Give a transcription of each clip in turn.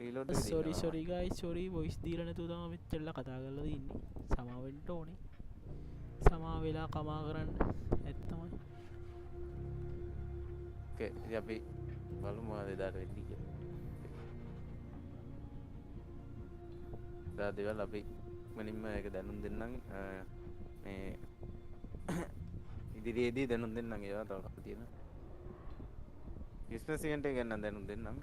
Reload sorry guys sorry voice දීලා නැතුව තමයි මෙච්චරලා කතා කරලා ඉන්නේ සමාව වෙන්න ඕනේ සමාව වෙලා කමා කරන්න ඇත්තමයි ඕකේ ඉතින් අපි බලමු මොනවද එදාට වෙන්නේ කියලා දේවල් අපි මනින්ම ඒක දැනුම් දෙන්නම් මේ ඉදිරියේදී දැනුම් දෙන්නම් ඒවා තව තියෙනවා බිස්නස් ඉවෙන්ට් එක ගැන දැනුම් දෙන්නම්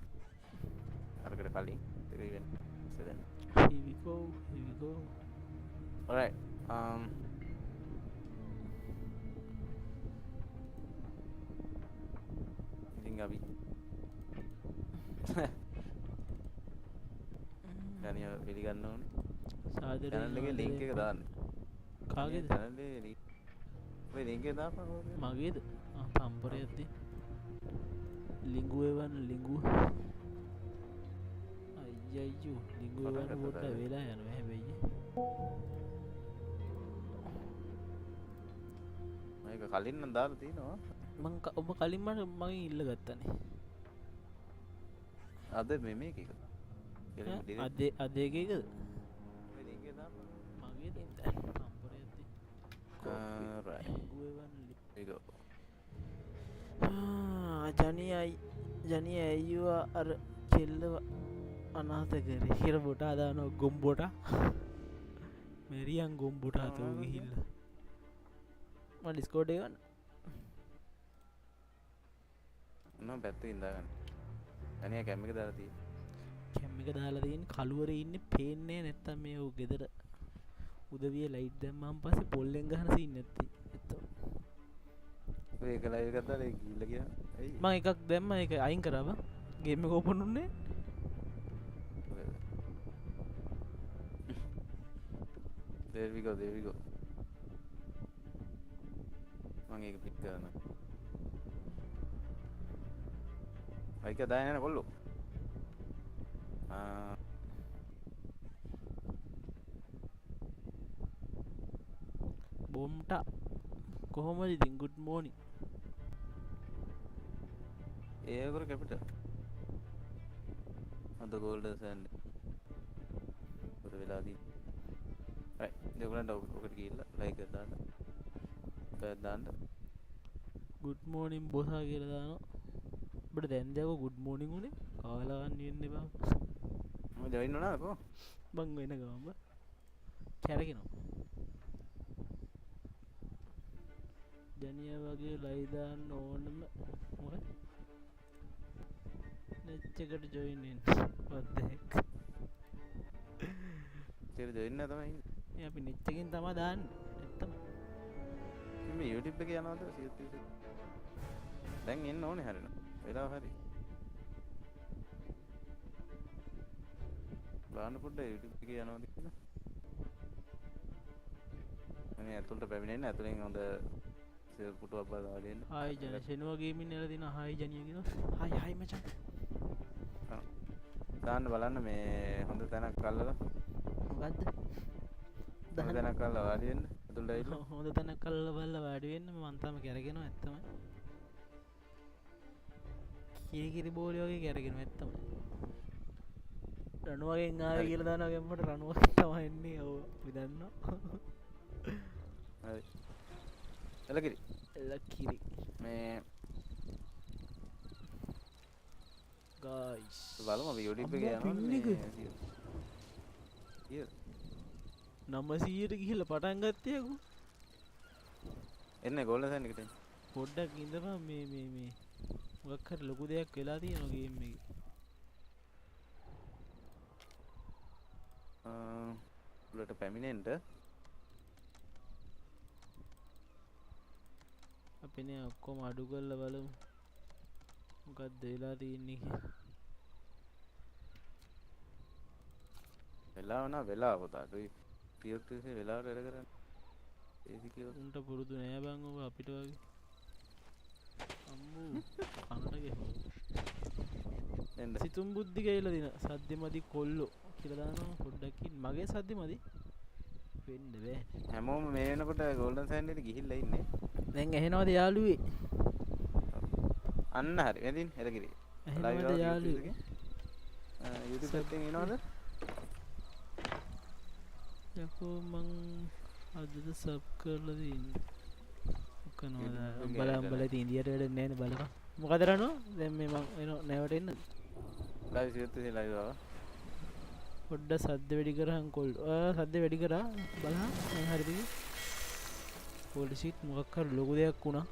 අරකට කලින් ඒක ඉවෙන්ට් එක දැන් here we go alright ඉතින් අපි ජනියා පිළිගන්න ඕනේ සාදරයෙන් channel එකේ link එක දාන්න කාගේද channel එකේ ඔය link එක දාපන් මගේද තම්පරයක්ද ලිංගුව එවන්න ලිංගුව අයියෝ ලිංගුව එවන්න පොඩ්ඩක් වෙලා යනවා හැබැයි මේක කලින් නම් දාලා තිනවා මං ඔබ කලින් මගෙන් ඉල්ල ගත්තනේ අද මේකද අද එකකද link එක දාපන් මගේද තම්පරයක්ද right go ජනිය ඇයවා අර කෙල්ලව අනාත කරේ හිර බොටා දානෝ ගොම්බොට මෙරියන් ගොම්බොට අතව ගිහිල්ල ම ඩිස්කෝඩ් ගන්න නම් පැත්ත ඉඳගන්න ජනියා කැම්මික දාලා තියෙන්නේ කැම්මික දාලා තියෙන කළුවර ඉන්නේ පේන්නේ නැත්තම් මේ ඔය ගෙදර උදවිය ලයිට් දැම්මන් පස්සේ පොල්ලෙන් ගහන සීන් නැති ඒක ලයිව් එකක් දාලා ඒක ගිහිල්ලා ගියා ඇයි මම එකක් දැම්ම ඒක අයින් කරා බං ගේම් එක ඕපන් උන්නේ there we go මම ඒක පික් කරනවා අයික දාන්නේ නැහැ කොල්ලෝ බොම්ට කොහොමද ඉතින් good morning ඒකර කැපිටල් අද ගෝල්ඩන් සෑන්ඩ් පොර වෙලාදී right දෙගොල්ලන්ට ඔකට ගිහිල්ලා ලයික් එක දාන්න දාන්න good morning බොසා කියලා දානවා ඔබට දැන් දැව good morning උනේ කාලා ගන්න ඉන්නේ බං මම ජොයින් වුණා කො බං වෙන ගම කැරගෙනවා ජනියා වගේ ලයි දාන්න ඕනම මොකද නෙච්චකට ජොයින් වෙන්න what the heck ඒක ජොයින් නැහැ තමයි මේ අපි නෙච් එකෙන් තමයි දාන්නේ නැත්තම් මේ YouTube එකේ යනවද සියුත් දැන් එන්න ඕනේ හරියට වෙලාව හරි බලන්න පොඩ්ඩක් YouTube එකේ යනවද කියලා අනේ ඇතුළට පැමිණෙන්න ඇතුලෙන් හොඳ පුටුවක් බලලා වඩින්න හායි ජන ෂෙනුවා ගේමින් එලා දින හායි ජනියා කියනවා හායි මචං දාන්න බලන්න මේ හොඳ තැනක් අල්ලලා මොකද්ද හොඳ තැනක් අල්ලලා වාඩි වෙන්න ඇතුළට ඇවිල්ලා හොඳ තැනක් අල්ලලා බලලා වාඩි වෙන්න මම තාම කැරගෙනවා ඇත්තම කිරි බෝලි වගේ කැරගෙනවා ඇත්තම රණුවගෙන් ආවේ කියලා දානවා ගැම්මට රණුවගෙන් තමයි එන්නේ ඔව් අපි දන්නවා හරි එලකිරි මේ guys බලමු අපි YouTube එකේ යනවා 900ට ගිහිල්ලා පටන් ගත්තේ අකෝ එන්නේ ගෝල්ඩන් සෑන්ඩ් එකට පොඩ්ඩක් ඉඳපන් මේ මොකක් හරි ලොකු දෙයක් වෙලා තියෙනවා ගේම් එකේ උලට පැමිණෙන්න අපි නේ ඔක්කොම අඩු කරලා බලමු මොකක්ද වෙලා තියෙන්නේ කියලා වෙලාව පුතා අපි පියුක්තිසේ වෙලාවට වැඩ කරන්නේ ඒසි කියලා උන්ට පුරුදු නෑ බං ඔබ අපිට වගේ අම්මෝ කනට ගෙහුවා එන්න සිතුම් බුද්ධි කියලා දින සද්දෙමදි කොල්ලෝ කියලා දානවා පොඩ්ඩක් මගේ සද්දෙමදි වෙන්න බෑ හැමෝම මේ වෙනකොට ගෝල්ඩන් සෑන්ඩ් එකට ගිහිල්ලා ඉන්නේ දැන් ඇහෙනවද යාළුවේ අන්න හරි එදින් එලකිරි ඇහෙනවද යාළුවේ YouTube එකෙන් එනවද? යකෝ මං අදද සබ් කරලා තියෙන්නේ. මොකනවද? උඹලා ඉතින් ඉන්දියාට වැඩ නැහැ නේ බලපන්. මොකද රණෝ? දැන් මේ මං එන නැවට එන්නද? ලයිව් සියුත්තේ ලයිව් ආවා. පොඩ්ඩ සද්ද වැඩි කරහන් කොල්. සද්ද වැඩි කරා බලහන්. මම හරිද? කොල් ෂීට් මොකක් හරි ලොකු දෙයක් වුණා.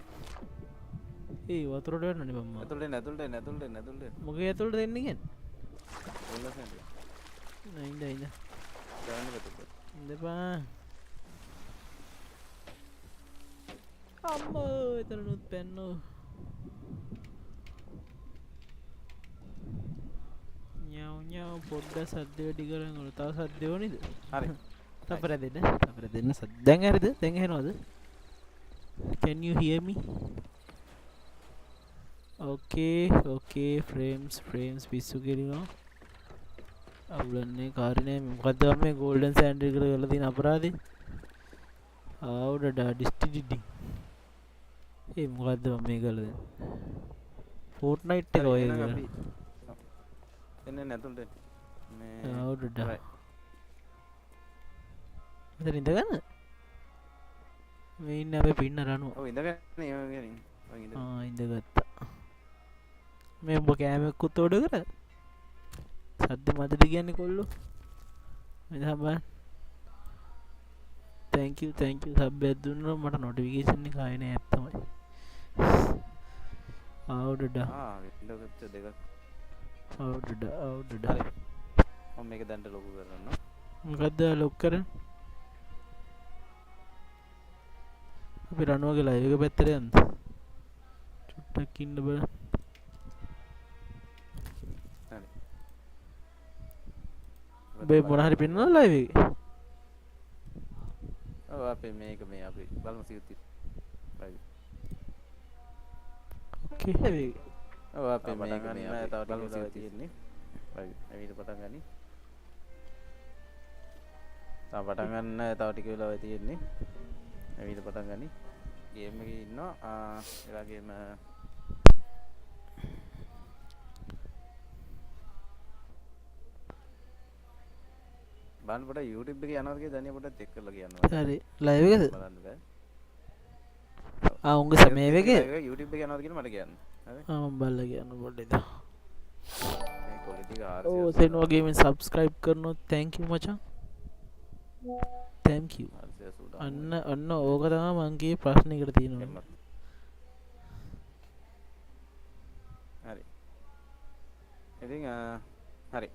ඒ වතුරට යන්නනේ බම්මා. ඇතුළට එන්න. මොකේ ඇතුළට දෙන්නේ කියන්නේ? ඔල්ලසෙන්ද. නෑ ඉඳ. දාන්න බෑ. ඉඳපන්. අම්මෝ එතනනුත් පැන්නෝ. ඤාව් පොඩ්ඩ සද්ද වැඩි කරන් ඔය තව සද්ද ඕනේද? හරි. තපර දෙන්න සද්ද. දැන් හරිද? දැන් ඇහෙනවද? Can you hear me? Okay frames පිස්සු කෙලිනවා. අවුලන්නේ කාරිනේ මොකද්ද මේ golden sand එක කරලා තියෙන අපරාධේ? ආවුඩ ඩිස්ටිඩි. ඒ මොකද්ද මේ කරලා දෙන්නේ? Fortnite එක ඔය කරලා. එන්න නැතුළට මේ ආවුඩ මෙතන ඉඳගන්න. මේ ඉන්නේ අපේ පින්න රණුව. ඔව් ඉඳගන්න ඉඳගත්තා. මේ ඔබ කෑමකුත් ඕඩර් කරා? සද්ද මදද කියන්නේ කොල්ලෝ? මේ තමයි. thank you සබ් එකක් දුන්නා මට notification එක ආයේ නෑ තමයි. ආවුඩ වින්ඩෝස් දෙකක් ආවුඩ හරි මම මේක දැන්ට ලොකු කරන්න. මොකද්ද ලොක් කරන්නේ? අපි රණුවගේ ලයිව් එක පැත්තට යන්න. චුට්ටක් ඉන්න බලන්න. බේ මොන හරි පෙන්නනවද ලයිව් එකේ? ඔව් අපේ මේක මේ අපි බලමු සියුත් ලයිව්. ඕකේ හරි. ඔව් අපේ මේක මේ අපි බලමු සියුත් තියෙන්නේ. ලයිව් එවිට පටන් ගනි. තා පටන් ගන්න තව ටික වෙලාවක් තියෙන්නේ. එවිට පටන් ගනි. ගේම් එකේ ඉන්නවා එලා ගේම බලන්න පොඩ YouTube එකේ යනවාද කියලා දැනිය පොඩ්ඩක් චෙක් කරලා කියන්න. හරි ලයිව් එකද? බලන්න බෑ. උංගේ සමේ එකේ YouTube එකේ යනවාද කියලා මට කියන්න. හරි. මම බලලා කියන්න පොඩ්ඩක්. මේ quality එක ඕ සෙන්වා ගේමින් subscribe කරනොත් thank you මචං. thank you. අන්න ඕක තමයි මං කියේ ප්‍රශ්නයකට තියෙනවා. හරි. ඉතින් හරි.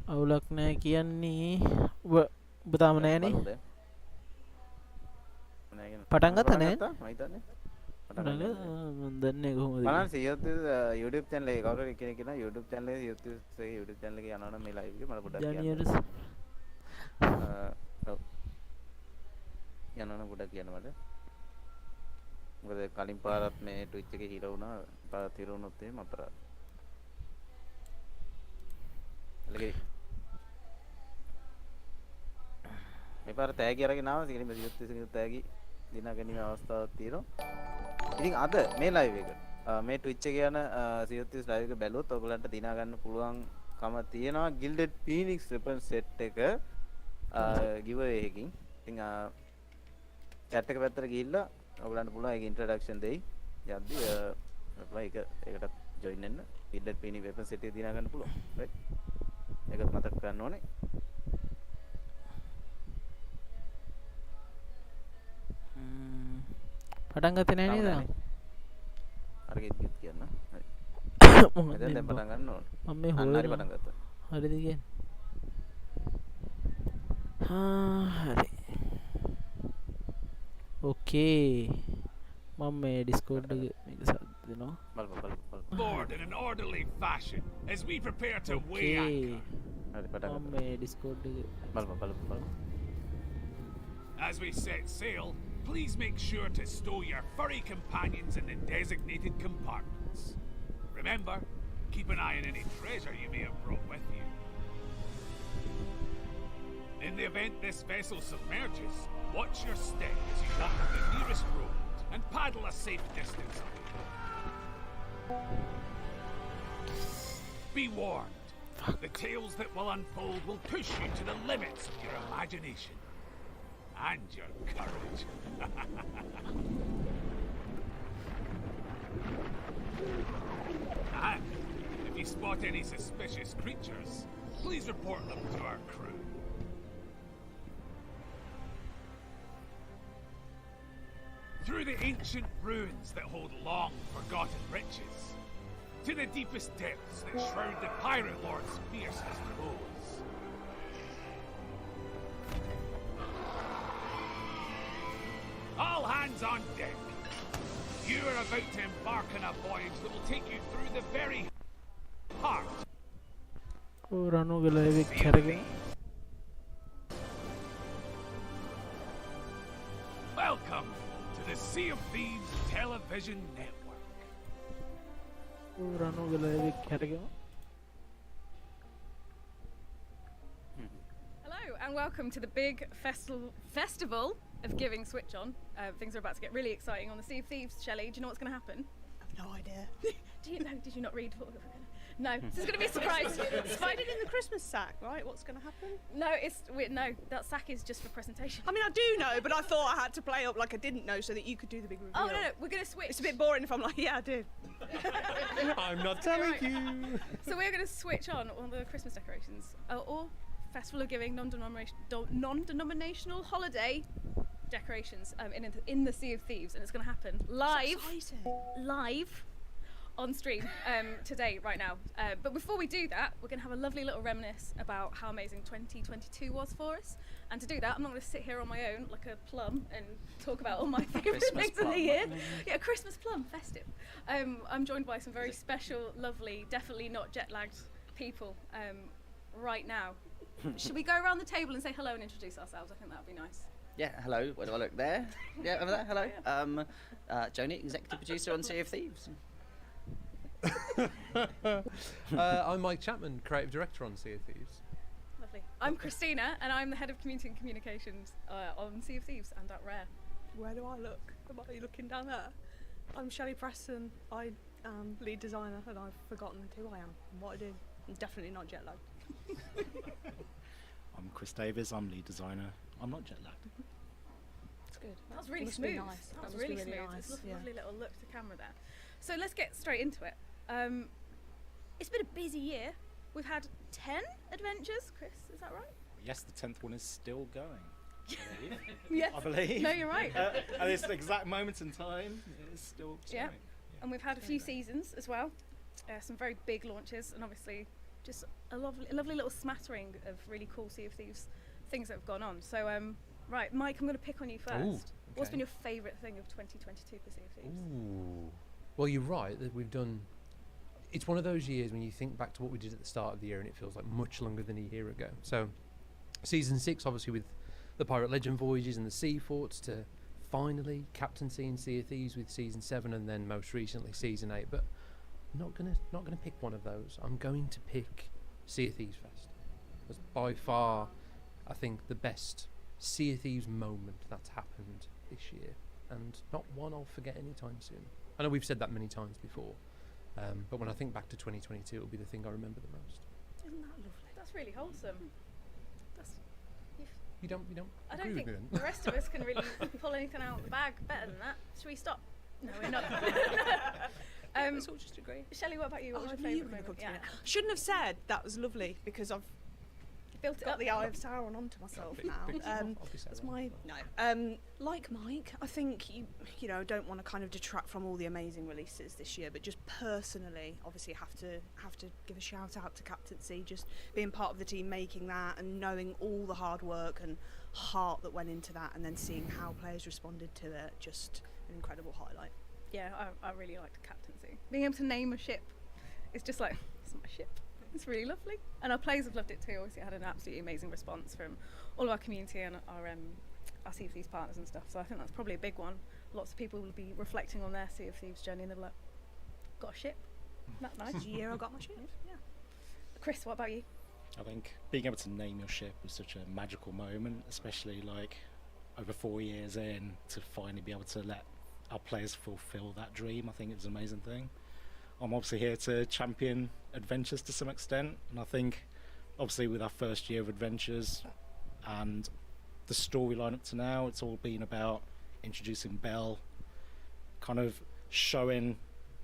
අවුලක් නෑ කියන්නේ ඔබ තාම නෑනේ පටන් ගත්තා නෑ මම දන්නේ කොහොමද බලන්න සියොත් YouTube channel එක කවුරු කෙනෙක් කියන YouTube channel එක සියොත් YouTube channel එකේ යනවා නම් මේ live එක මම පොඩ්ඩක් කියන්න යනවා නම් පොඩ්ඩක් කියන්න මට මොකද කලින් පාරත් මේ Twitch එකේ හිර වුණා පාරත් හිර වුණොත් එහෙම අපරාධ. එලගේ මේ පාර තෑගි අරගෙන ආවා සිගිලි මේ සිගිලි තෑගි දිනා ගැනීම අවස්ථාවක් තියෙනවා. ඉතින් අද මේ live එක මේ Twitch එකේ යන සියොත් live එක බැලුවොත් ඔයගලන්ට දිනා ගන්න පුළුවන්කම තියෙනවා Gilded Phoenix weapon set එක giveaway එකකින්. ඉතින් chat එක පැත්තට ගිහිල්ලා ඔයගලන්ට පුළුවන් ඒක ඉන්ට්‍රොඩක්ෂන් දෙයි. යද්දි ඔයගොල්ලෝ ඒකට ජොයින් වෙන්න. Gilded Phoenix weapon set එක දිනා ගන්න පුළුවන්. right? ඒකත් මතක ගන්න ඕනේ. පටන් ගත්තේ නෑ නේද? අර ගෙත් කියන්න. හරි. මොකද දැන් පටන් ගන්න ඕනේ. මම මේ හොයන හරි පටන් ගත්තා. හරිද කියන්නේ? හරි. ඕකේ. මම මේ Discord එකේ මේක සද්ද දෙනවා. බලපන්. Board in an orderly fashion as we prepare to weigh anchor. හරි පටන් මම මේ Discord එකේ බලපන්. As we set sail, please make sure to stow your furry companions in the designated compartments. Remember, keep an eye on any treasure you may have brought with you. In the event this vessel submerges, watch your step as you walk to the nearest road. and paddle a safe distance away. Be warned. The tales that will unfold will push you to the limits of your imagination. And your courage. And if you spot any suspicious creatures, please report them to our crew. Through the ancient ruins that hold long forgotten riches, to the deepest depths that shroud the pirate lord's fiercest foes. All hands on deck. You are about to embark on a voyage that will take you through the very heart. Welcome to the Sea of Thieves television network. Hello and welcome to the big festival of Giving Switch On. Things are about to get really exciting on the Sea of Thieves. Shelley, do you know what's going to happen? I've no idea. Do you know? Did you not read what we were gonna? No, this is going to be a surprise. Find it in the Christmas sack, right? What's going to happen? No, that sack is just for presentation. I mean, I do know, but I thought I had to play up like I didn't know so that you could do the big reveal. Oh no, we're going to switch. It's a bit boring if I'm like, yeah, I do. I'm not telling Right. you. So we're going to switch on all the Christmas decorations, or Festival of Giving non-denominational holiday decorations in the Sea of Thieves, and it's going to happen live on stream today, right now. But before we do that, we're going to have a lovely little reminisce about how amazing 2022 was for us. And to do that, I'm not going to sit here on my own like a plum and talk about all my favourite things in the year. Yeah, Christmas plum, festive. I'm joined by some very special, lovely, definitely not jet-lagged people right now. Should we go around the table and say hello and introduce ourselves? I think that would be nice. Yeah, hello. Where do I look? There? Yeah, over there. Hello. Joni, executive producer on Sea of Thieves. I'm Mike Chapman, creative director on Sea of Thieves. Lovely. I'm Christina, and I'm the head of community and communications on Sea of Thieves and at Rare. Where do I look? Am I looking down there? I'm Shelley Preston. I am lead designer, and I've forgotten who I am and what I do. I'm definitely not jet lagged. I'm Chris Davies, I'm lead designer. I'm not jet lagged. It's good. That was really must be smooth. nice. That was must really be smooth. nice, It's a yeah. lovely little look to camera there. So let's get straight into it. It's been a busy year. We've had 10 adventures. Chris, is that right? Yes, the 10th one is still going. Yes. I believe. No, you're right. At this exact moment in time, it is still Yeah. going. And we've had a few seasons as well. Some very big launches, and obviously just a lovely little smattering of really cool Sea of Thieves things that have gone on. So, right, Mike, I'm going to pick on you first. Ooh, What's okay. been your favourite thing of 2022 for Sea of Thieves? Ooh. Well, you're right that we've done. It's one of those years when you think back to what we did at the start of the year, and it feels like much longer than a year ago. So, season 6, obviously with the Pirate Legend voyages and the Sea Forts, to finally captaincy in Sea of Thieves with season 7, and then most recently season 8. But I'm not gonna pick one of those. I'm going to pick Sea of Thieves Fest. That's by far, I think, the best Sea of Thieves moment that's happened this year, and not one I'll forget anytime soon. I know we've said that many times before, but when I think back to 2022, it'll be the thing I remember the most. Isn't that lovely? That's really wholesome. You don't I agree don't with think me then? the rest of us can really pull anything out of the bag better than that. Should we stop? No, we're not. Let's all just agree. Shelley, what about you? What was I your knew you favourite were moment? gonna come to me. Shouldn't have said that was lovely because I've Built it got up. the Eye of Sauron onto myself Big- now. big stuff. I'll be That's Sauron. my no. Like Mike, I think you know don't want to kind of detract from all the amazing releases this year, but just personally, obviously have to give a shout out to Captaincy, just being part of the team making that and knowing all the hard work and heart that went into that, and then seeing how players responded to it, just an incredible highlight. Yeah, I really liked Captaincy. Being able to name a ship, it's just like, it's my ship. It's really lovely. And our players have loved it too. Obviously, it had an absolutely amazing response from all of our community and our Sea of Thieves partners and stuff. So I think that's probably a big one. Lots of people will be reflecting on their Sea of Thieves journey and they're like, got a ship. That's nice. This year I got my ship. Yeah. Chris, what about you? I think being able to name your ship was such a magical moment, especially like over 4 years in, to finally be able to let our players fulfill that dream. I think it's an amazing thing. I'm obviously here to champion adventures to some extent, and I think obviously with our first year of adventures and the storyline up to now, it's all been about introducing Belle, kind of showing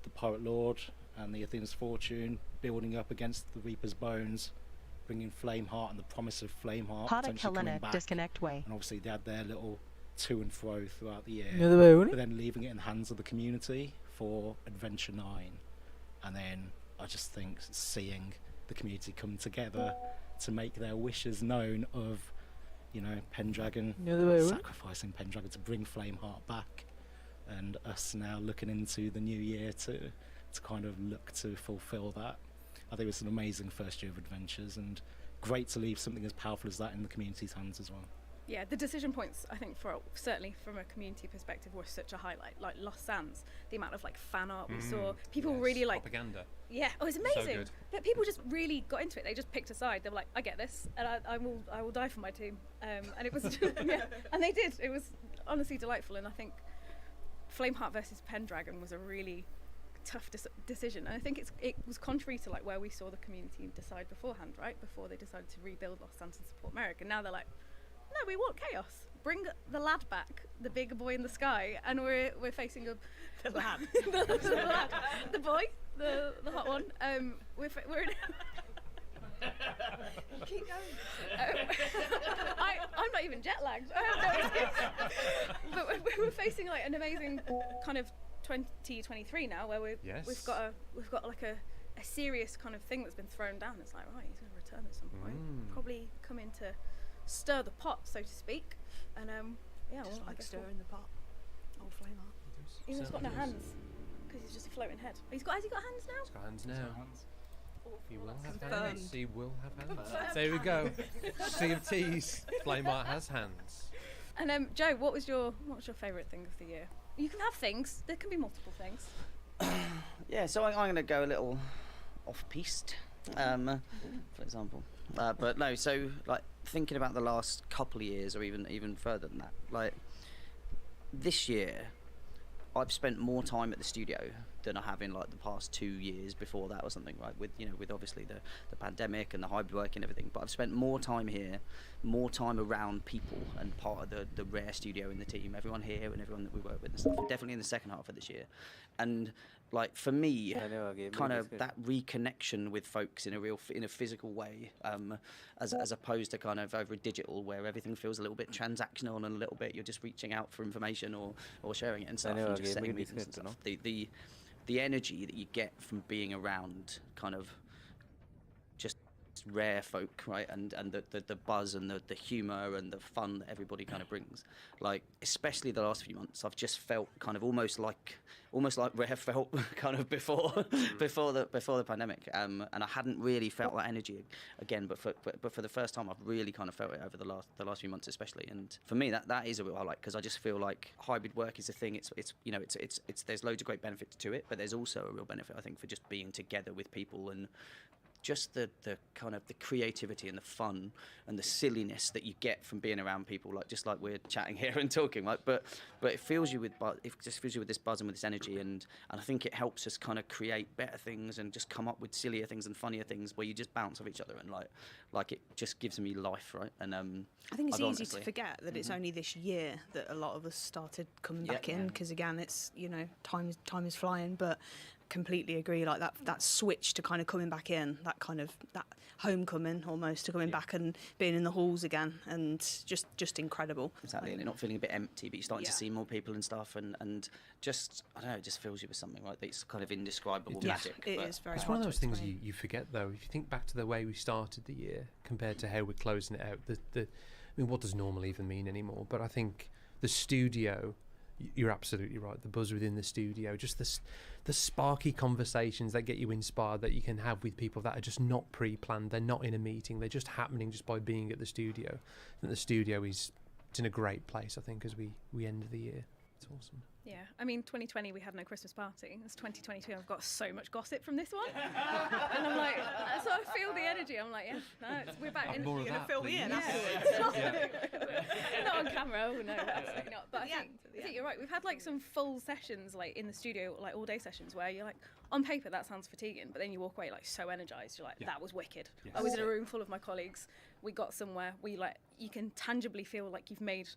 the Pirate Lord and the Athena's Fortune, building up against the Reaper's Bones, bringing Flameheart and the promise of Flameheart potentially coming back. Disconnect way. And obviously they had their little to and fro throughout the year, Another way, but then leaving it in the hands of the community for Adventure 9. And then I just think seeing the community come together to make their wishes known of, you know, Pendragon, sacrificing Pendragon to bring Flameheart back, and us now looking into the new year to kind of look to fulfill that. I think it was an amazing first year of adventures, and great to leave something as powerful as that in the community's hands as well. Yeah, the decision points, I think, for certainly from a community perspective, were such a highlight. Like Lost Sands, the amount of like fan art we saw, people really like. Propaganda. Yeah, it was amazing. So good. But people just really got into it. They just picked a side. They were like, I get this, and I will die for my team. And it was, yeah, and they did. It was honestly delightful. And I think Flameheart versus Pendragon was a really tough decision. And I think it was contrary to like where we saw the community decide beforehand, right? Before they decided to rebuild Lost Sands and support Merrick, and now they're like, no, we want chaos. Bring the lad back, the big boy in the sky, and we're facing the lad, the boy, the hot one. We're in. Keep going. I'm not even jet lagged. But we're facing like an amazing kind of 2023 now, where we've got like a serious kind of thing that's been thrown down. It's like, right, he's going to return at some point. Probably come in to stir the pot, so to speak, and yeah, Just well, like stirring the pot. Old Flameheart. He's got no hands because he's just a floating head. Has he got hands now? He's got hands now. He will have Confirmed. hands. He will have hands. There we go. Sea of Teas. Flameheart has hands. And Joe, what was your favourite thing of the year? You can have things. There can be multiple things. Yeah, so I'm going to go a little off-piste, for example. But no, so like thinking about the last couple of years, or even further than that, like this year, I've spent more time at the studio than I have in like the past 2 years before that or something, right? With obviously the pandemic and the hybrid work and everything. But I've spent more time here, more time around people and part of the rare studio in the team, everyone here and everyone that we work with and stuff. Definitely in the second half of this year, and like for me, kind of that reconnection with folks in a physical way, as opposed to kind of over digital where everything feels a little bit transactional and a little bit you're just reaching out for information or sharing it and stuff and just setting meetings and stuff. The energy that you get from being around kind of just rare folk, right, and the buzz and the humour and the fun that everybody kind of brings, like especially the last few months, I've just felt kind of almost like Rare felt kind of before the pandemic, and I hadn't really felt that energy again, but for the first time I've really kind of felt it over the last few months especially. And for me that is a real highlight, because I just feel like hybrid work is a thing. It's there's loads of great benefits to it, but there's also a real benefit, I think, for just being together with people and just the kind of the creativity and the fun and the silliness that you get from being around people, like just like we're chatting here and talking, right? But it fills you with this buzz and with this energy, and I think it helps us kind of create better things and just come up with sillier things and funnier things where you just bounce off each other, and like it just gives me life, right? And I think it's easy to forget that it's only this year that a lot of us started coming back in, because again, it's, you know, time is flying, but completely agree, like that switch to kind of coming back in, that kind of that homecoming almost, to coming back and being in the halls again, and just incredible. Exactly, and it not feeling a bit empty, but you're starting to see more people and stuff, and just, I don't know, it just fills you with something, right? That's kind of indescribable magic. It is very. It's one of those things you forget though. If you think back to the way we started the year compared to how we're closing it out, I mean, what does normal even mean anymore? But I think the studio, you're absolutely right. The buzz within the studio, just the sparky conversations that get you inspired, that you can have with people that are just not pre-planned. They're not in a meeting. They're just happening just by being at the studio. And the studio it's in a great place, I think, as we end the year. It's awesome. Yeah, I mean, 2020 we had no Christmas party. It's 2022. I've got so much gossip from this one, and I'm like, so I feel the energy. energy. I'm like, yeah, no, we're back. Like in. more of You're gonna that, fill me in please. afterwards. Not on camera, oh no, absolutely not. But I Yeah, think you're right. We've had like some full sessions, like in the studio, like all day sessions, where you're like, on paper that sounds fatiguing, but then you walk away like so energized. You're like, that was wicked. Yes. I was in a room full of my colleagues. We got somewhere. You can tangibly feel like you've made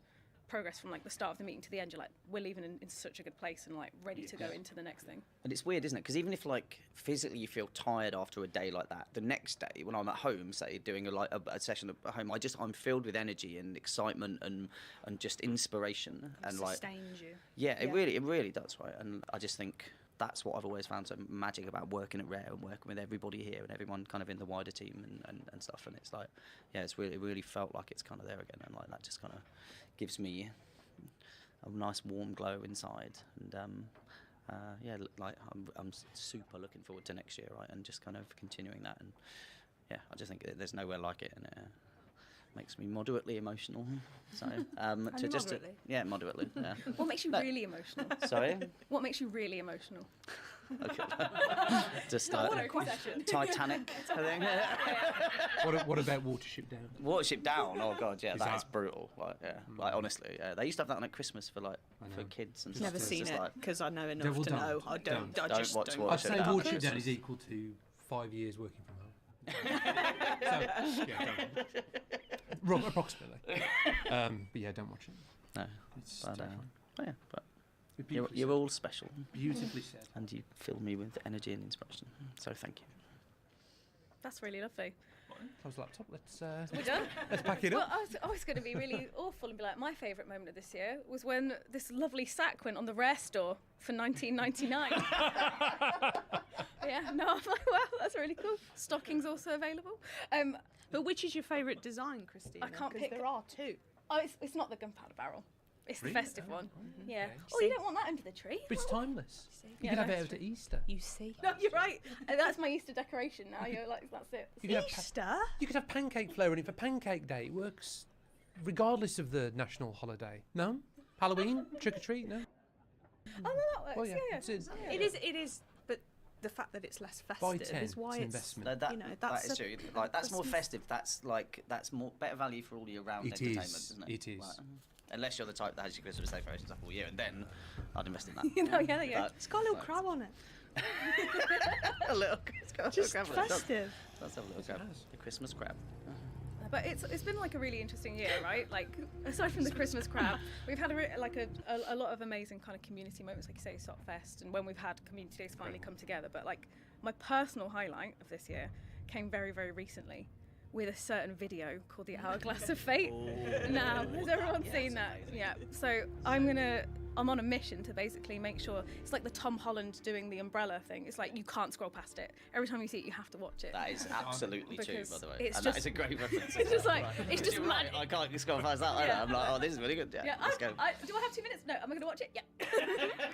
progress from like the start of the meeting to the end. You're like, we're leaving in such a good place and like ready to go into the next thing. And it's weird, isn't it? Because even if like physically you feel tired after a day like that, the next day when I'm at home, say doing a session at home, I'm filled with energy and excitement and just inspiration and like Sustains you. yeah, it really does, right? And I just think that's what I've always found so magic about working at Rare and working with everybody here and everyone kind of in the wider team and stuff. And it's like, yeah, it really felt like it's kind of there again, and like that just kind of gives me a nice warm glow inside. And yeah, like I'm super looking forward to next year, right? And just kind of continuing that. And yeah, I just think there's nowhere like it, and it makes me moderately emotional. So moderately? Yeah, moderately. Yeah. What makes you really emotional? Sorry. What makes you really emotional? Okay. Just What a question. Titanic, I think. What about Watership Down? Watership Down. Oh god, yeah, Is that is that- brutal. Like, yeah, like honestly, yeah. They used to have that on at Christmas for like for kids and stuff. Never It's seen just it like, because I know enough Devil to don't. know. I don't. Don't. I just Don't watch don't. Watership I'd say Down. Watership Down Christmas. is equal to 5 years working from home. So, yeah, don't. Wrong, approximately. But yeah, don't watch it. no, It's but, terrifying. yeah, but It's beautifully you're said. all special, Beautifully said. and you fill me with energy and inspiration. So thank you. That's really lovely. Close laptop. Let's We're done. let's pack it Well, up. I was going to be really awful and be like, my favourite moment of this year was when this lovely sack went on the Rare store for $19.99. Yeah, no, I'm like, wow, that's really cool. Stockings also available. But which is your favourite design, Christina? I can't 'Cause pick. There are two. Oh, it's not the gunpowder barrel. It's Really? the festive Oh, one. oh, Yeah. okay. Oh, you don't want that under the tree. But it's timeless. You Yeah, can have no, it it's out at Easter. You see. No, you're right. That's my Easter decoration now. You're like, that's it. You could have Easter. You could have pancake flour in it for Pancake Day. It works regardless of the national holiday. No? Halloween? Trick or treat? No? Oh, no, that works. Well, yeah, yeah. it's- It is. But the fact that it's less festive Buy 10. is why It's an it's. investment. No, that, You know, that that's is a true. Like that's more Christmas- festive. That's more better value for all year round It entertainment, is, isn't it? it is. Like, unless you're the type that has your Christmas decorations up all year, and then I'd invest in that. You know, yeah, yeah. But- It's got a little but- crab on it. a little. It's got a Just little crab on it. festive. Let's have a little crab. has. The Christmas crab. But it's been like a really interesting year, right? Like aside from the Christmas crab, we've had a lot of amazing kind of community moments, like you say, Sockfest, and when we've had community days finally come together. But like my personal highlight of this year came very, very recently with a certain video called The Hourglass of Fate. Now, has everyone seen that? Yeah. So I'm on a mission to basically make sure it's like the Tom Holland doing the umbrella thing. It's like you can't scroll past it. Every time you see it, you have to watch it. That is absolutely true, Because by the way. it's And that just- is a great reference. It's just like it's just You're right, magic. I can't scroll past that either. Yeah. I'm like, oh, this is really good. Yeah, Yeah, let's go. do I have 2 minutes? No. Am I going to watch it? Yeah.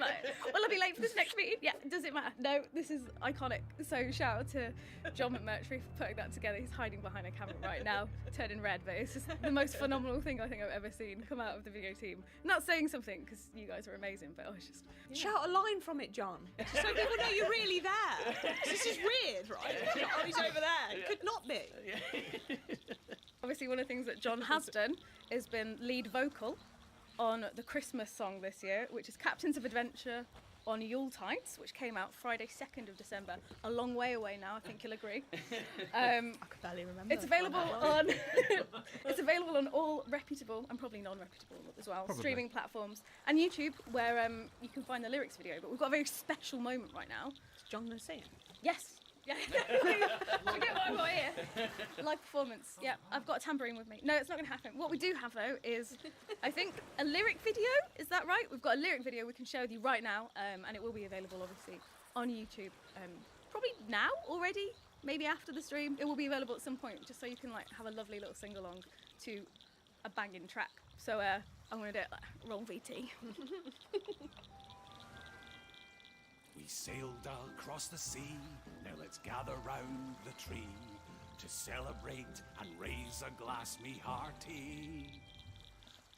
Like, will I be late for this next meeting? Yeah. Does it matter? No. This is iconic. So shout out to John McMurtry for putting that together. He's hiding behind a camera right now, turning red, but it's just the most phenomenal thing I think I've ever seen come out of the video team. Not saying something because you guys are amazing, but I was just Shout a line from it, John, so people know you're really there. This is weird, right? Oh, he's over there. It could not be. Obviously, one of the things that John has done is been lead vocal on the Christmas song this year, which is Captains of Adventure on Yuletides, which came out Friday 2nd of December. A long way away now, I think you'll agree. I could barely remember. It's available on it's available on all reputable and probably non-reputable as well Probably. streaming platforms and YouTube, where you can find the lyrics video. But we've got a very special moment right now. Is John going to sing? Yes. Yeah. Forget what I've got here. Live performance. Yeah, I've got a tambourine with me. No, it's not going to happen. What we do have though is, I think, a lyric video. Is that right? We've got a lyric video we can share with you right now, and it will be available obviously on YouTube. Probably now already. Maybe after the stream, it will be available at some point, just so you can like have a lovely little sing along to a banging track. So I'm going to do it like roll VT. We sailed across the sea, now let's gather round the tree to celebrate and raise a glass me hearty.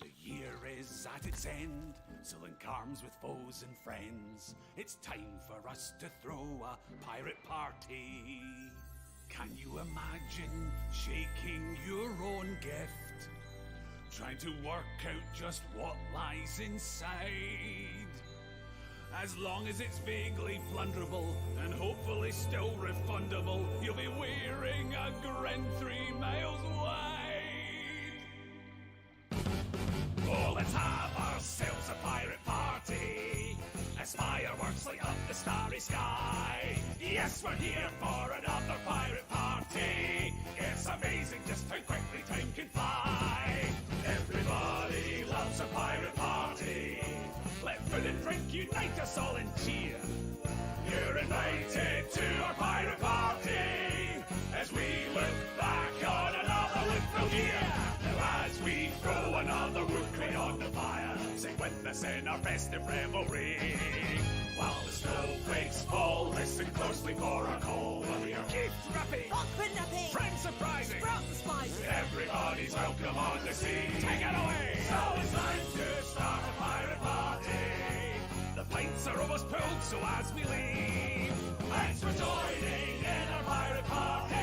The year is at its end, so link arms with foes and friends. It's time for us to throw a pirate party. Can you imagine shaking your own gift? Trying to work out just what lies inside? As long as it's vaguely plunderable and hopefully still refundable, you'll be wearing a grin 3 miles wide. Oh, let's have ourselves a pirate party as fireworks light up the starry sky. Yes, we're here for another pirate party. It's amazing just how quickly time can fly. Everybody loves a pirate party. Let food and drink unite us all in cheer. You're invited to our pirate party as we look back on another wonderful year. Now as we throw another wood crate on the fire, sing with us in our festive revelry. While the snowflakes fall, listen closely for our call. We are gift wrapping, friend surprising, everybody's welcome on the sea. Take it away! So it's time to start a pirate party. The pints are almost pulled, so as we leave, thanks for joining in our pirate party.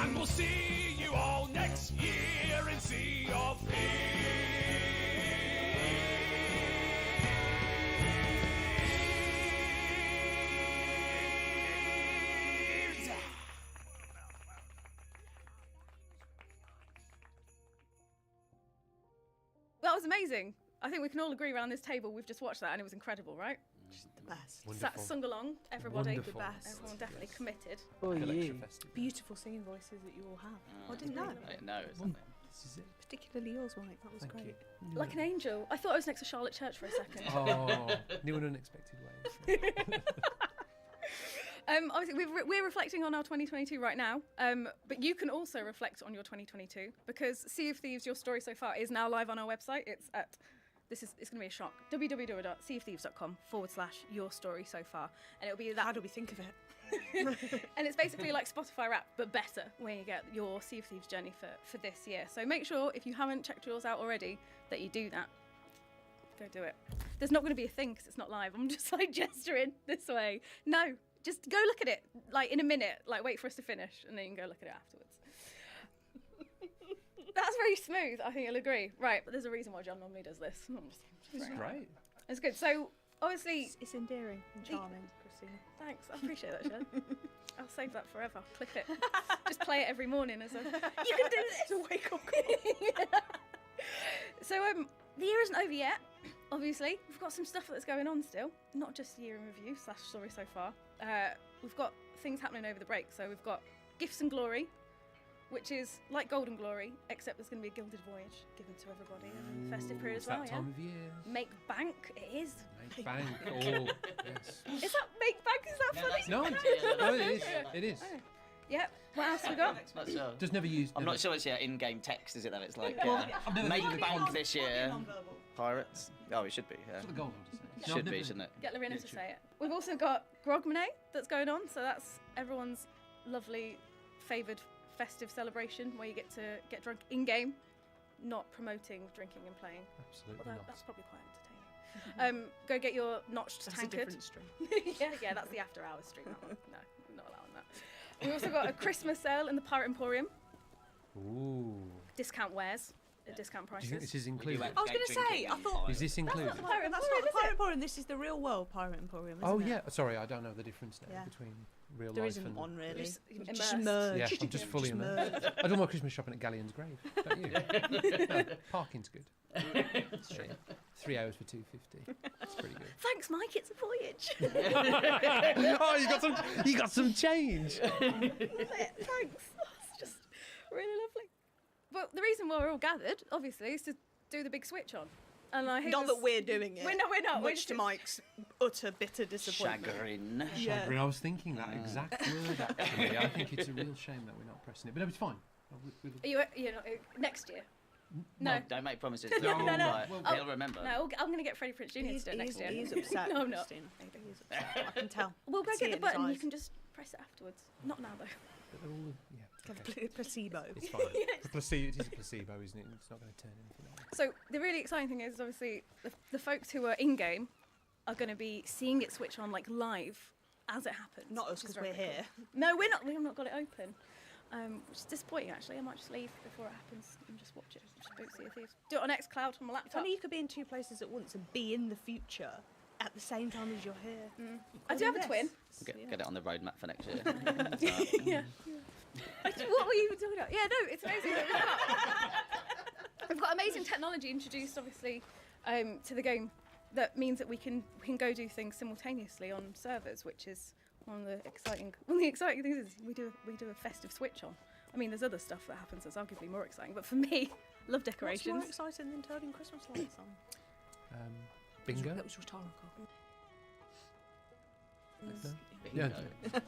And we'll see you all next year in Sea of Thieves. That was amazing. I think we can all agree around this table we've just watched that and it was incredible, right? The best. Wonderful. Sung along, everybody. Wonderful. The best. Everyone definitely committed. Oh, Extra yeah. festive. Beautiful singing voices that you all have. I didn't know. No, isn't it? This is it. Particularly yours, Mike. That was Thank great. you. Like an angel. I thought I was next to Charlotte Church for a second. Oh, new and unexpected ways. Obviously, we're reflecting on our 2022 right now, but you can also reflect on your 2022 because Sea of Thieves, your story so far, is now live on our website. It's going to be a shock. www.seaofthieves.com/your story so far, and it'll be that. How do we think of it? And it's basically like Spotify Wrapped, but better, where you get your Sea of Thieves journey for this year. So make sure, if you haven't checked yours out already, that you do that. Go do it. There's not going to be a thing because it's not live. I'm just like gesturing this way. No, just go look at it, like in a minute. Like wait for us to finish, and then you can go look at it afterwards. That's very smooth. I think you'll agree. Right, but there's a reason why John normally does this. This is great. It's good. So obviously, It's endearing and charming, Christina. thanks. I appreciate that, Jen. I'll save that forever. Clip it. Just play it every morning as a. You can do this. It's a wake-up call. So the year isn't over yet. Obviously, we've got some stuff that's going on still. Not just year in review / story so far. We've got things happening over the break. So we've got Gifts and Glory, which is like Golden Glory, except there's going to be a gilded voyage given to everybody in the festive period It's as well. that time of year. Make bank, it is. Make bank. Oh, yes. Is that make bank? Is that funny? No, no, it is. It is. Yeah. What else we got? Not sure. Just never used. I'm never- not sure it's in-game text, is it? That it's like I've never make seen the bank gold. this year. Pirates. Oh, it should be. Yeah. That's what the gold order says. Should be, shouldn't it? Get Lorena to Literally. say it. We've also got Grogmanay that's going on, so that's everyone's lovely favoured festive celebration where you get to get drunk in-game, not promoting drinking and playing. Absolutely Although not. that's probably quite entertaining. Go get your notched That's a tankard. different stream. yeah, that's the after-hours stream. That one. No, not allowing that. We also got a Christmas sale in the Pirate Emporium. Ooh. Discount wares at discount Do you think prices. this is included? I was going to say, I thought Is this included? Pirate that's Emporium, not the is it? Pirate Emporium. This is the real world Pirate Emporium. Isn't Oh it? yeah. Sorry, I don't know the difference now Yeah. between real There life isn't and. one really. Just Just immersed. merged. Yeah, I'm just fully Just immersed. I do my Christmas shopping at Galleon's Grave. Don't you? No, parking's good. It's cheap. 3 hours for $2.50. It's pretty good. Thanks, Mike. It's a voyage. Oh, you got some change. Thanks. It's just really lovely. But the reason why we're all gathered, obviously, is to do the big switch on. And I Not that we're doing it. We're not. We're Much just- to Mike's utter bitter disappointment. Chagrin. Yeah. Chagrin. I was thinking that exact word actually. I think it's a real shame that we're not pressing it, but no, it's fine. Are you know, next year? No. Don't make promises. No, no. Like, Well, he'll remember. No, I'm going to get Freddie Prinze Jr. to do it next year. He's upset. No, I'm not. Christine. He's upset. I can tell. We'll go See get the it in his button. You eyes. can just press it afterwards. Not now, though. But they're all, yeah, okay. Placebo. It's fine. It's a placebo, it is a placebo, isn't it? It's not going to turn anything on. So the really exciting thing is, obviously, the folks who are in-game are going to be seeing it switch on, like, live as it happens. Not us, which is because we're very here. cool. No, we're not. We've not got it open. Which is disappointing, actually. I might just leave before it happens and just watch it. Just boot Sea of Thieves. Do it on xCloud on my laptop. Funny you could be in 2 places at once and be in the future at the same time as you're here. I do have a twin. Get it on the roadmap for next year. Yeah. What were you even talking about? Yeah, no, it's amazing. We've got amazing technology introduced, obviously, to the game that means that we can go do things simultaneously on servers, which is one of the exciting things is we do a festive switch on. I mean, there's other stuff that happens that's arguably more exciting, but for me, love decorations. What's more exciting than turning Christmas lights on? Bingo. That was rhetorical. Yeah.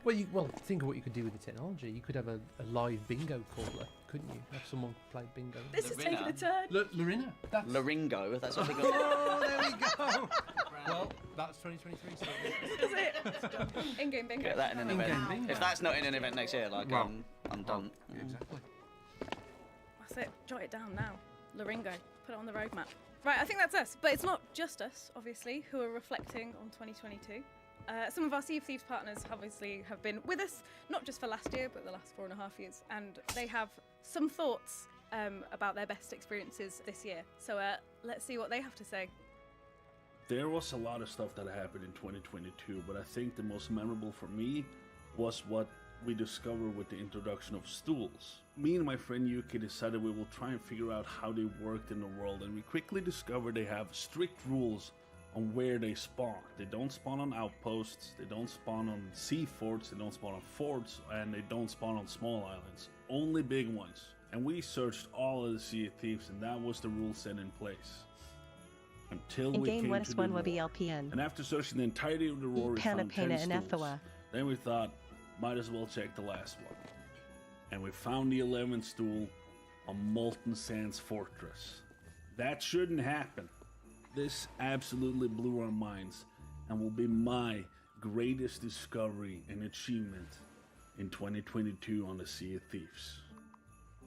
Well, think of what you could do with the technology. You could have a live bingo caller, couldn't you? Have someone play bingo. This is taking a turn. Lorena. That's... Laringo, that's what they got. Oh, there we go. Well, that's 2023. So That's it. In-game bingo. Get that in an In-game event. bingo. If that's not in an event next year, like Well, I'm done. Exactly. That's it. Jot it down now. Laringo. Put it on the roadmap. Right, I think that's us. But it's not just us, obviously, who are reflecting on 2022. Some of our Sea of Thieves partners obviously have been with us, not just for last year, but the last 4.5 years, and they have some thoughts about their best experiences this year. So let's see what they have to say. There was a lot of stuff that happened in 2022, but I think the most memorable for me was what we discovered with the introduction of stools. Me and my friend Yuki decided we will try and figure out how they worked in the world, and we quickly discovered they have strict rules on where they spawn. They don't spawn on outposts, they don't spawn on sea forts, they don't spawn on forts, and they don't spawn on small islands. Only big ones. And we searched all of the Sea of Thieves, and that was the rule set in place. Until we came to the roar. And after searching the entirety of the roar, we found 10 stools. Then we thought, might as well check the last one. And we found the 11th stool on Molten Sands Fortress. That shouldn't happen. This absolutely blew our minds and will be my greatest discovery and achievement in 2022 on the Sea of Thieves.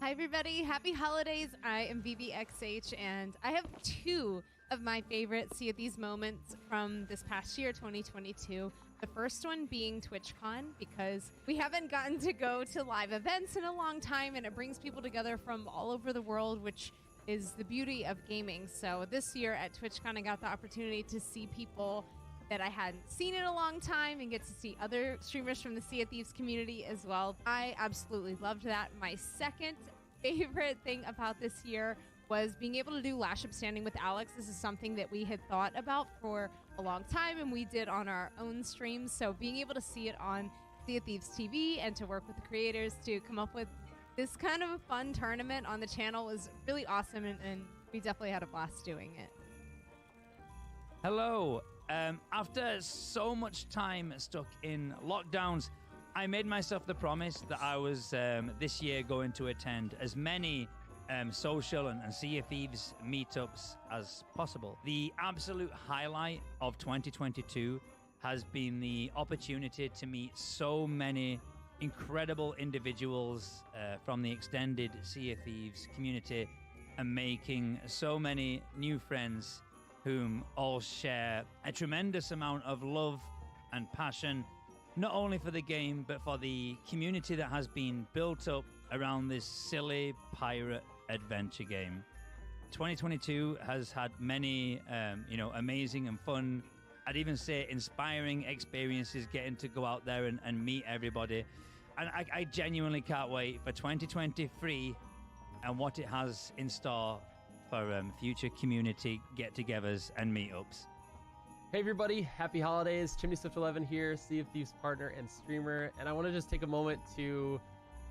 Hi everybody, happy holidays. I am VBXH and I have 2 of my favorite Sea of Thieves moments from this past year, 2022. The first one being TwitchCon, because we haven't gotten to go to live events in a long time and it brings people together from all over the world, which is the beauty of gaming. So this year at TwitchCon, I got the opportunity to see people that I hadn't seen in a long time and get to see other streamers from the Sea of Thieves community as well. I absolutely loved that. My second favorite thing about this year was being able to do Lash Up Standing with Alex. This is something that we had thought about for a long time and we did on our own streams. So being able to see it on Sea of Thieves TV and to work with the creators to come up with this kind of a fun tournament on the channel was really awesome, and we definitely had a blast doing it. Hello. After so much time stuck in lockdowns, I made myself the promise that I was this year going to attend as many social and Sea of Thieves meetups as possible. The absolute highlight of 2022 has been the opportunity to meet so many incredible individuals from the extended Sea of Thieves community and making so many new friends whom all share a tremendous amount of love and passion, not only for the game, but for the community that has been built up around this silly pirate adventure game. 2022 has had many, amazing and fun, I'd even say inspiring experiences getting to go out there and meet everybody. And I genuinely can't wait for 2023 and what it has in store for future community get-togethers and meetups. Hey everybody, happy holidays. ChimneySwift11 here, Sea of Thieves partner and streamer. And I want to just take a moment to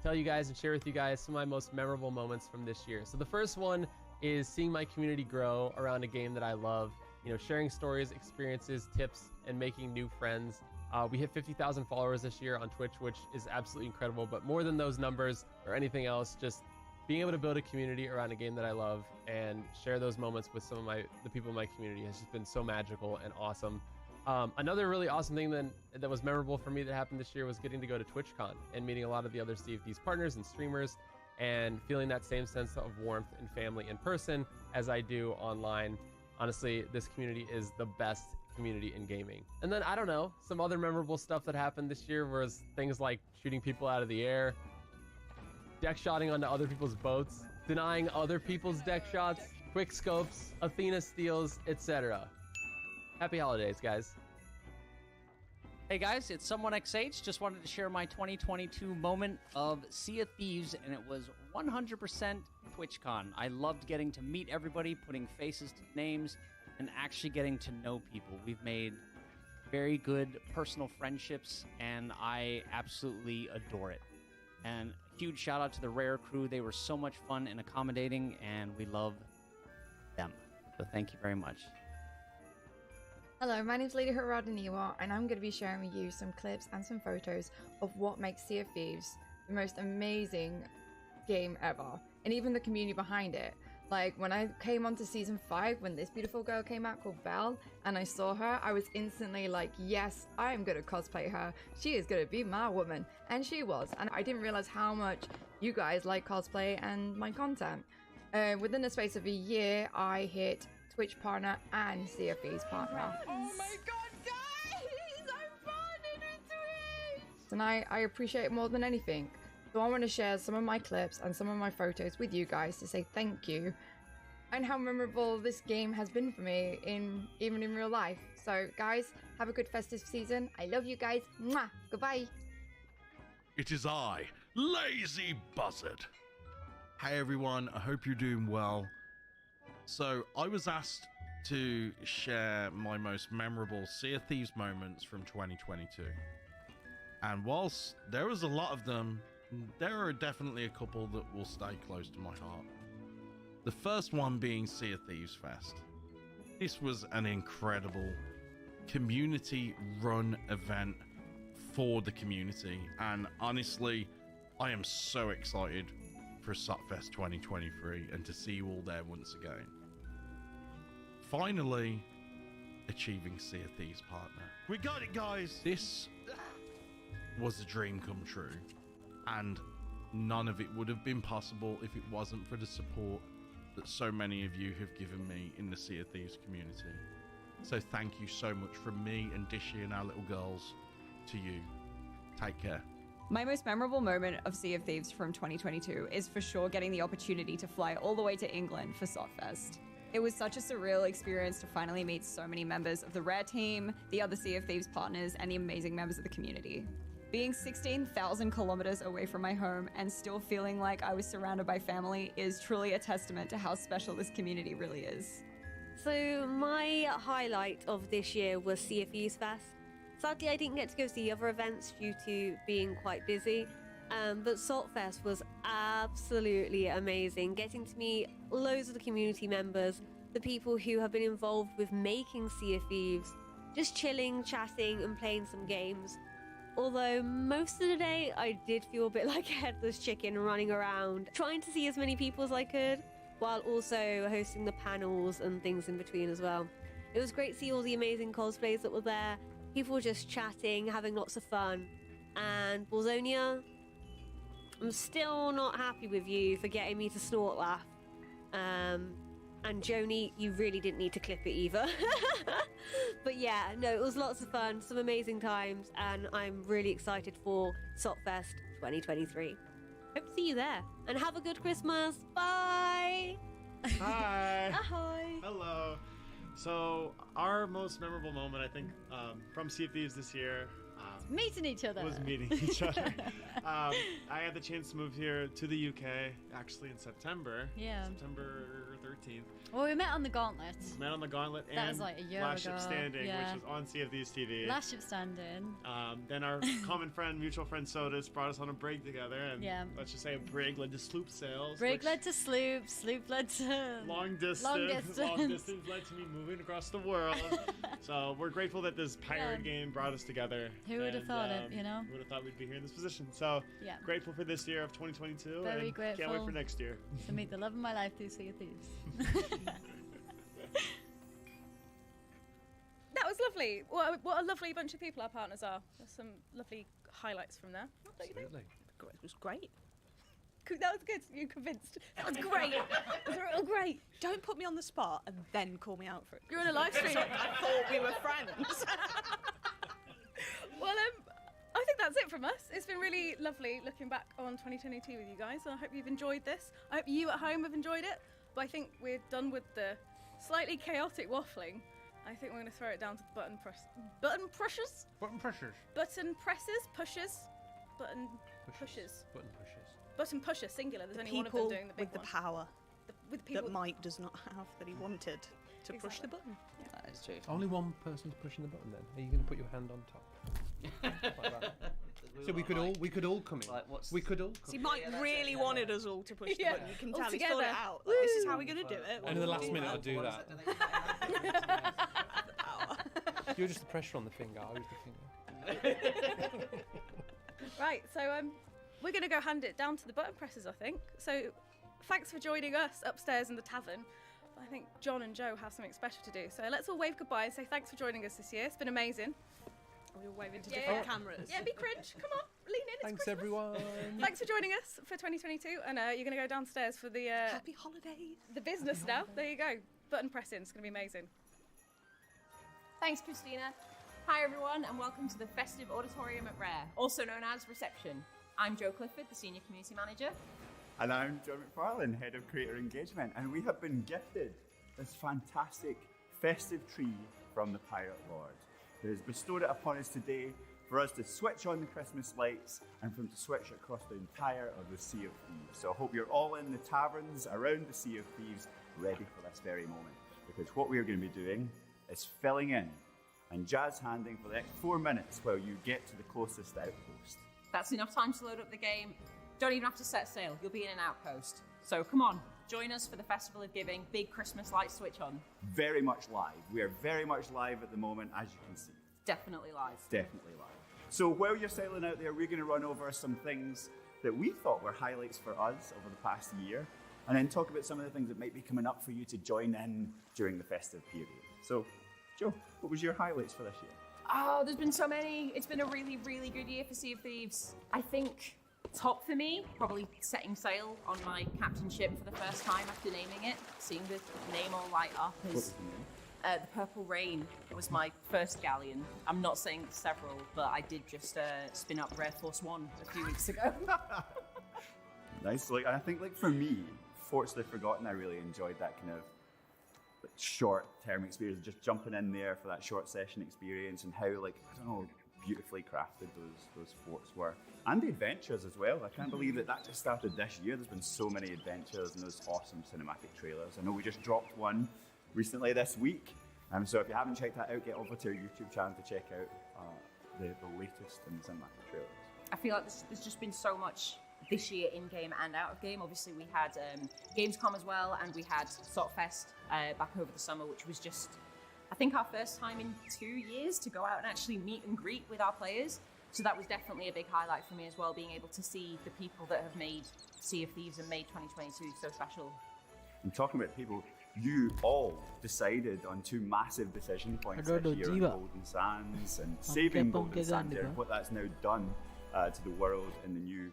tell you guys and share with you guys some of my most memorable moments from this year. So the first one is seeing my community grow around a game that I love, sharing stories, experiences, tips, and making new friends. We hit 50,000 followers this year on Twitch, which is absolutely incredible. But more than those numbers or anything else, just being able to build a community around a game that I love and share those moments with some of the people in my community has just been so magical and awesome. Another really awesome thing that was memorable for me that happened this year was getting to go to TwitchCon and meeting a lot of the other Sea of Thieves partners and streamers and feeling that same sense of warmth and family in person as I do online. Honestly, this community is the best community in gaming. And then I don't know, some other memorable stuff that happened this year was things like shooting people out of the air, deck shotting onto other people's boats, denying other people's deck shots, quick scopes, Athena steals, etc. Happy holidays, guys. Hey guys, it's Someone XH. Just wanted to share my 2022 moment of Sea of Thieves, and it was 100% TwitchCon. I loved getting to meet everybody, putting faces to names, and actually getting to know people. We've made very good personal friendships, and I absolutely adore it. And a huge shout out to the Rare crew. They were so much fun and accommodating, and we love them. So thank you very much. Hello, my name's Lady Haradaniwa, and I'm going to be sharing with you some clips and some photos of what makes Sea of Thieves the most amazing game ever, and even the community behind it. Like, when I came onto Season 5, when this beautiful girl came out called Belle, and I saw her, I was instantly like, yes, I am going to cosplay her. She is going to be my woman. And she was. And I didn't realize how much you guys like cosplay and my content. Within the space of a year, I hit Twitch partner and Sea of Thieves partner. Oh my god, guys! I'm bonding with Twitch! And I appreciate it more than anything. So I want to share some of my clips and some of my photos with you guys to say thank you and how memorable this game has been for me even in real life. So guys, have a good festive season. I love you guys. Mwah! Goodbye. It is I, Lazy Buzzard. Hey everyone, I hope you're doing well. So I was asked to share my most memorable Sea of Thieves moments from 2022. And whilst there was a lot of them, there are definitely a couple that will stay close to my heart. The first one being Sea of Thieves Fest. This was an incredible community-run event for the community, and honestly, I am so excited for SOTFest 2023 and to see you all there once again. Finally, achieving Sea of Thieves partner. We got it, guys! This was a dream come true, and none of it would have been possible if it wasn't for the support that so many of you have given me in the Sea of Thieves community. So thank you so much from me and Dishy and our little girls to you. Take care. My most memorable moment of Sea of Thieves from 2022 is for sure getting the opportunity to fly all the way to England for SOTFest. It was such a surreal experience to finally meet so many members of the Rare team, the other Sea of Thieves partners, and the amazing members of the community. Being 16,000 kilometers away from my home and still feeling like I was surrounded by family is truly a testament to how special this community really is. So my highlight of this year was Sea of Thieves Fest. Sadly, I didn't get to go see other events due to being quite busy, but SOTFest was absolutely amazing. Getting to meet loads of the community members, the people who have been involved with making Sea of Thieves, just chilling, chatting, and playing some games. Although most of the day, I did feel a bit like a headless chicken running around, trying to see as many people as I could, while also hosting the panels and things in between as well. It was great to see all the amazing cosplays that were there, people just chatting, having lots of fun. And Bolzonia, I'm still not happy with you for getting me to snort laugh. And Joni, you really didn't need to clip it either. But yeah, no, it was lots of fun, some amazing times, and I'm really excited for SOTFest 2023. Hope to see you there, and have a good Christmas. Bye! Hi! Ahoy! Hello! So, our most memorable moment, I think, from Sea of Thieves this year... meeting each other. Was meeting each other. I had the chance to move here to the UK, actually in September. Yeah. September 13th. Well, we met on the Gauntlet. Met on the Gauntlet That and was like a year Last ago. Ship Standing, Yeah. which was on Sea of Thieves TV. Last Ship Standing. Then our common friend, mutual friend Sodas, brought us on a brig together, and Yeah. let's just say a brig led to sloop sails. Brig which led to sloop, sloop led to... long distance. Long distance led to me moving across the world. So we're grateful that this pirate game brought us together. Who would have thought it, you know? Who would have thought we'd be here in this position? So Yeah. grateful for this year of 2022. Very and grateful. Can't wait for next year. To meet the love of my life through Sea of Thieves. That was lovely. What a lovely bunch of people our partners are. There's some lovely highlights from there. Don't you think? It was great. That was good. You convinced. That was great. That was real great. Don't put me on the spot and then call me out for it. You're on a live stream. I thought we were friends. Well, I think that's it from us. It's been really lovely looking back on 2022 with you guys, and I hope you've enjoyed this. I hope you at home have enjoyed it. But I think we're done with the slightly chaotic waffling. I think we're going to throw it down to the button presses. Button pressures. Button presses, pushes, button pushes. Button pushes. Button pusher, singular. There's only one of People them doing the big with the one. power With people that Mike does not have that he wanted to push the button. That is true. Only one person's pushing the button. Then are you going to put your hand on top? Like that. So we could all come in. We could all. See, Mike really wanted us all to push the button. You can All tell he's thought together. it out. Like, this is how we're going to do it. And in the last minute, I'll do that. You're just the pressure on the finger. I was the finger. Right, so we're going to go hand it down to the button presses, I think. So thanks for joining us upstairs in the tavern. I think John and Joe have something special to do. So let's all wave goodbye and say thanks for joining us this year. It's been amazing. We'll wave into different cameras. Yeah, be cringe. Come on, lean in. It's Thanks, Christmas. everyone. Thanks for joining us for 2022. And you're going to go downstairs for the Happy holidays. the business now. There you go. Button pressing. It's going to be amazing. Thanks, Christina. Hi, everyone, and welcome to the Festive Auditorium at Rare, also known as Reception. I'm Jo Clifford, the Senior Community Manager. And I'm John McFarlane, Head of Creator Engagement, and we have been gifted this fantastic festive tree from the Pirate Lord, who has bestowed it upon us today for us to switch on the Christmas lights and for him to switch it across the entire of the Sea of Thieves. So I hope you're all in the taverns around the Sea of Thieves, ready for this very moment, because what we are going to be doing is filling in and jazz handing for the next 4 minutes while you get to the closest outpost. That's enough time to load up the game. Don't even have to set sail, you'll be in an outpost. So come on, join us for the Festival of Giving, big Christmas light switch on. Very much live. We are very much live at the moment, as you can see. Definitely live. Definitely live. So while you're sailing out there, we're going to run over some things that we thought were highlights for us over the past year, and then talk about some of the things that might be coming up for you to join in during the festive period. So, Joe, what was your highlights for this year? Oh, there's been so many. It's been a really, really good year for Sea of Thieves. I think top for me, probably setting sail on my captain ship for the first time after naming it, seeing the name all light up is the Purple Rain was my first galleon. I'm not saying several, but I did just spin up Rare Force 1 a few weeks ago. Nice. Like, I think, like, for me, Forts the Forgotten, I really enjoyed that kind of like, short-term experience, just jumping in there for that short session experience, and how, like, I don't know, beautifully crafted those forts were, and the adventures as well. I can't believe that just started this year. There's been so many adventures and those awesome cinematic trailers. I know we just dropped one recently this week, so if you haven't checked that out, get over to our YouTube channel to check out the latest in the cinematic trailers. I feel like there's just been so much this year in game and out of game. Obviously, we had Gamescom as well, and we had Saltfest back over the summer, which was just, I think, our first time in 2 years to go out and actually meet and greet with our players. So that was definitely a big highlight for me as well, being able to see the people that have made Sea of Thieves and made 2022 so special. And talking about people, you all decided on 2 massive decision points Aduh, this year on jiwa. Golden Sands and saving Golden Sands and what that's now done to the world in the new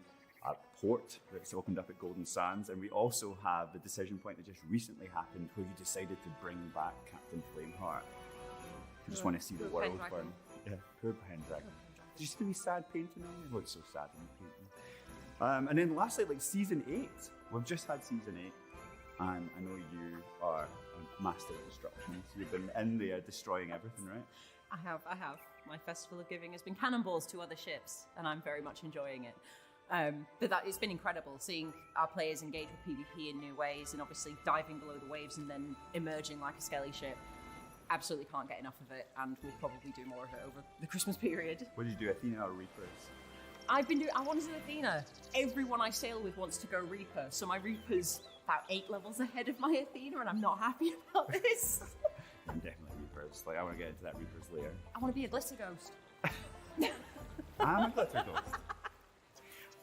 port that's opened up at Golden Sands. And we also have the decision point that just recently happened where you decided to bring back Captain Flameheart. You just want to see the Poor world Pendragon. burn. Yeah, poor Pendragon. Did you see the wee sad painting on it? It looks so sad in the painting. And then lastly, like Season 8. We've just had Season 8. And I know you are a master of destruction. So you've been in there destroying everything, right? I have. My Festival of Giving has been cannonballs to other ships, and I'm very much enjoying it. But it's been incredible seeing our players engage with PvP in new ways, and obviously diving below the waves and then emerging like a skelly ship. Absolutely can't get enough of it, and we'll probably do more of it over the Christmas period. What did you do, Athena or Reapers? I want to do Athena. Everyone I sail with wants to go Reaper, so my Reaper's about 8 levels ahead of my Athena, and I'm not happy about this. I'm definitely Reapers. Like, I want to get into that Reapers layer. I want to be a glitter ghost. I'm a glitter ghost.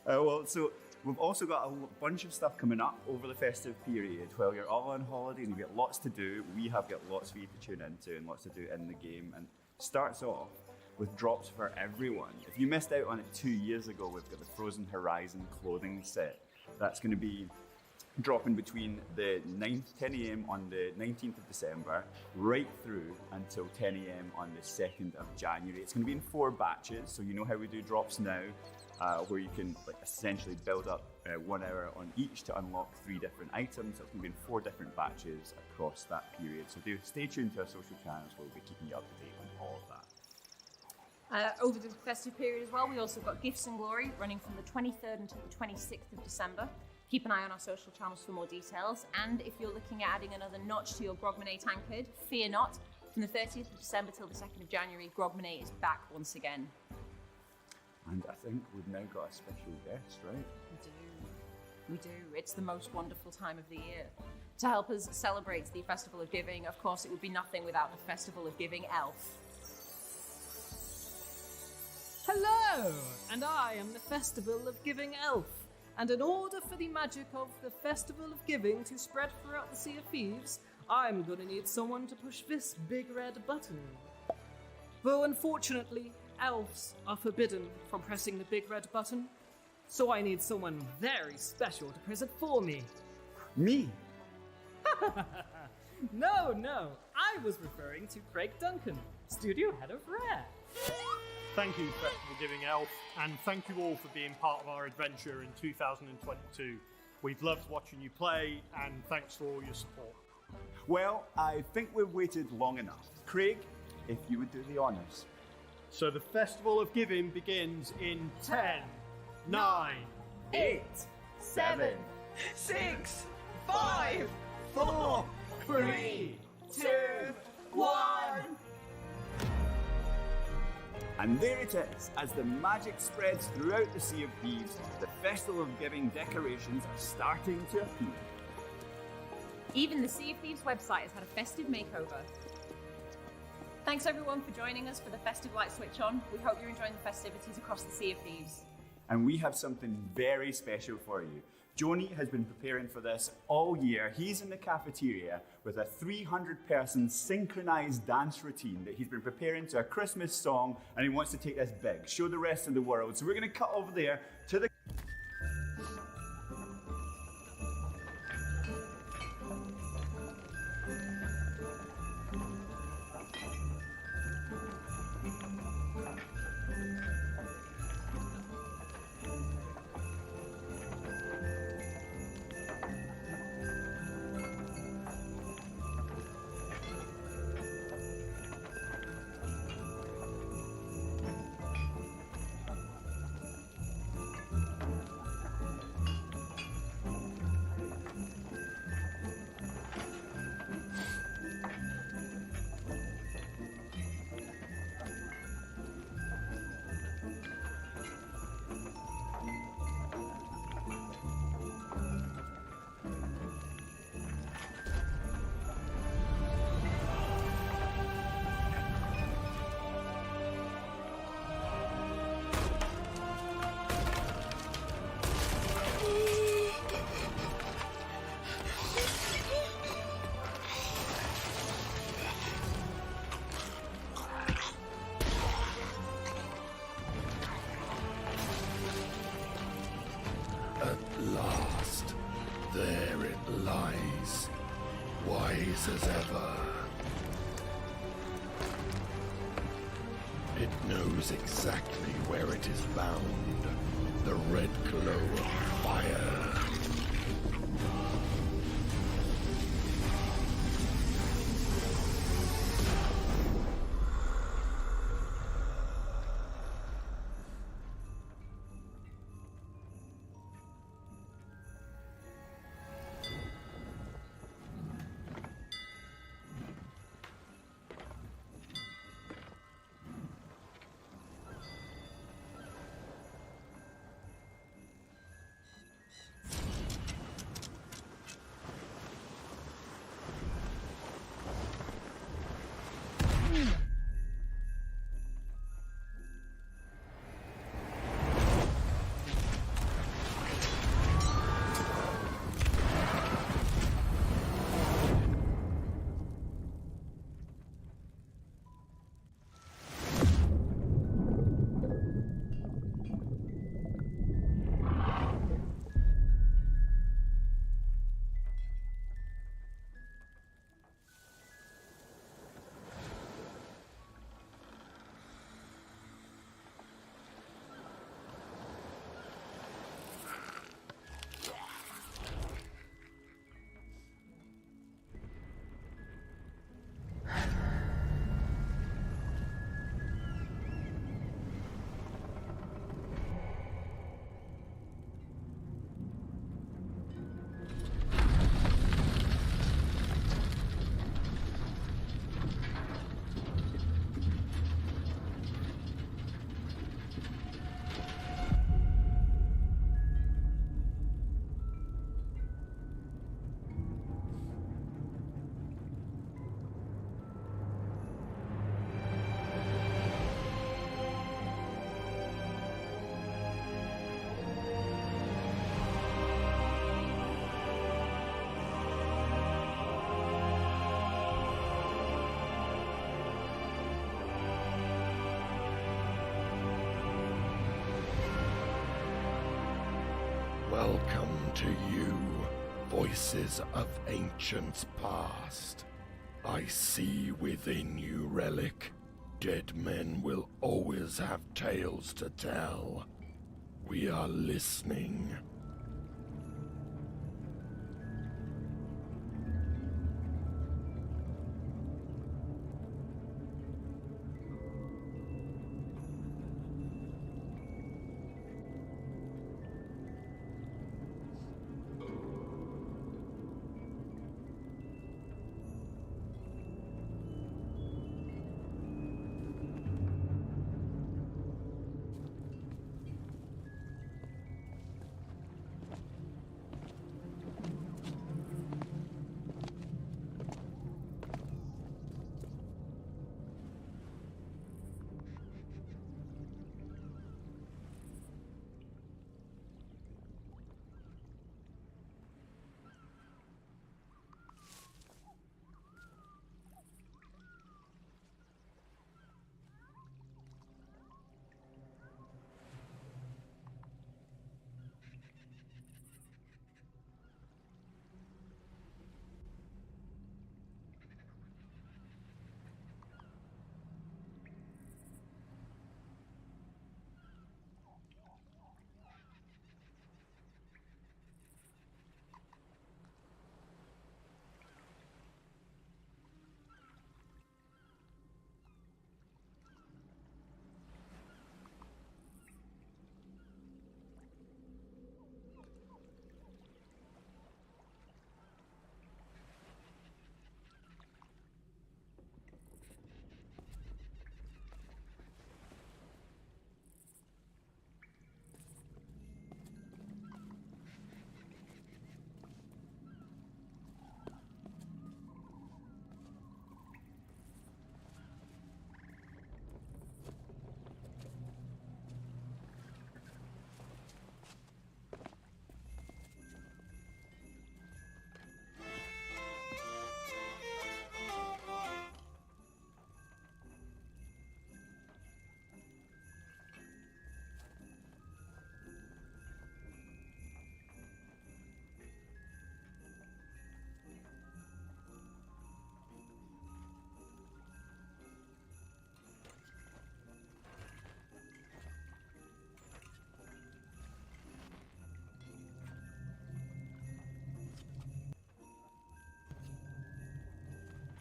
Well, so we've also got a bunch of stuff coming up over the festive period. While you're all on holiday and you've got lots to do, we have got lots for you to tune into and lots to do in the game. And starts off with drops for everyone. If you missed out on it 2 years ago, we've got the Frozen Horizon clothing set, That's going to be dropping between the 10 a.m. on the 19th of December right through until 10 a.m. on the 2nd of January. It's going to be in 4 batches, so you know how we do drops now, where you can essentially build up 1 hour on each to unlock 3 different items. So it's going to be in 4 different batches across that period. So do stay tuned to our social channels where we'll be keeping you up to date on all of that. Over the festive period as well, we also got Gifts and Glory running from the 23rd until the 26th of December. Keep an eye on our social channels for more details. And if you're looking at adding another notch to your Grogmanay tankard, fear not. From the 30th of December till the 2nd of January, Grogmanay is back once again. And I think we've now got a special guest, right? We do. It's the most wonderful time of the year. To help us celebrate the Festival of Giving, of course, it would be nothing without the Festival of Giving elf. Hello, and I am the Festival of Giving elf. And in order for the magic of the Festival of Giving to spread throughout the Sea of Thieves, I'm gonna need someone to push this big red button. Though unfortunately, elves are forbidden from pressing the big red button, so I need someone very special to press it for me. Me? No, I was referring to Craig Duncan, studio head of Rare. Thank you, Festival Giving Elf, and thank you all for being part of our adventure in 2022. We've loved watching you play, and thanks for all your support. Well, I think we've waited long enough. Craig, if you would do the honours. So the Festival of Giving begins in 10, 9, 8, 7, 6, 5, 4, 3, 2, 1. And there it is. As the magic spreads throughout the Sea of Thieves, the Festival of Giving decorations are starting to appear. Even the Sea of Thieves website has had a festive makeover. Thanks everyone for joining us for the Festive Light Switch On. We hope you're enjoying the festivities across the Sea of Thieves. And we have something very special for you. Joni has been preparing for this all year. He's in the cafeteria with a 300-person synchronized dance routine that he's been preparing to a Christmas song, and he wants to take this big, show the rest of the world. So we're going to cut over there to the... last, there it lies, wise as ever. It knows exactly where it is bound, the red glow of fire. Welcome to you, voices of ancients past. I see within you, Relic. Dead men will always have tales to tell. We are listening.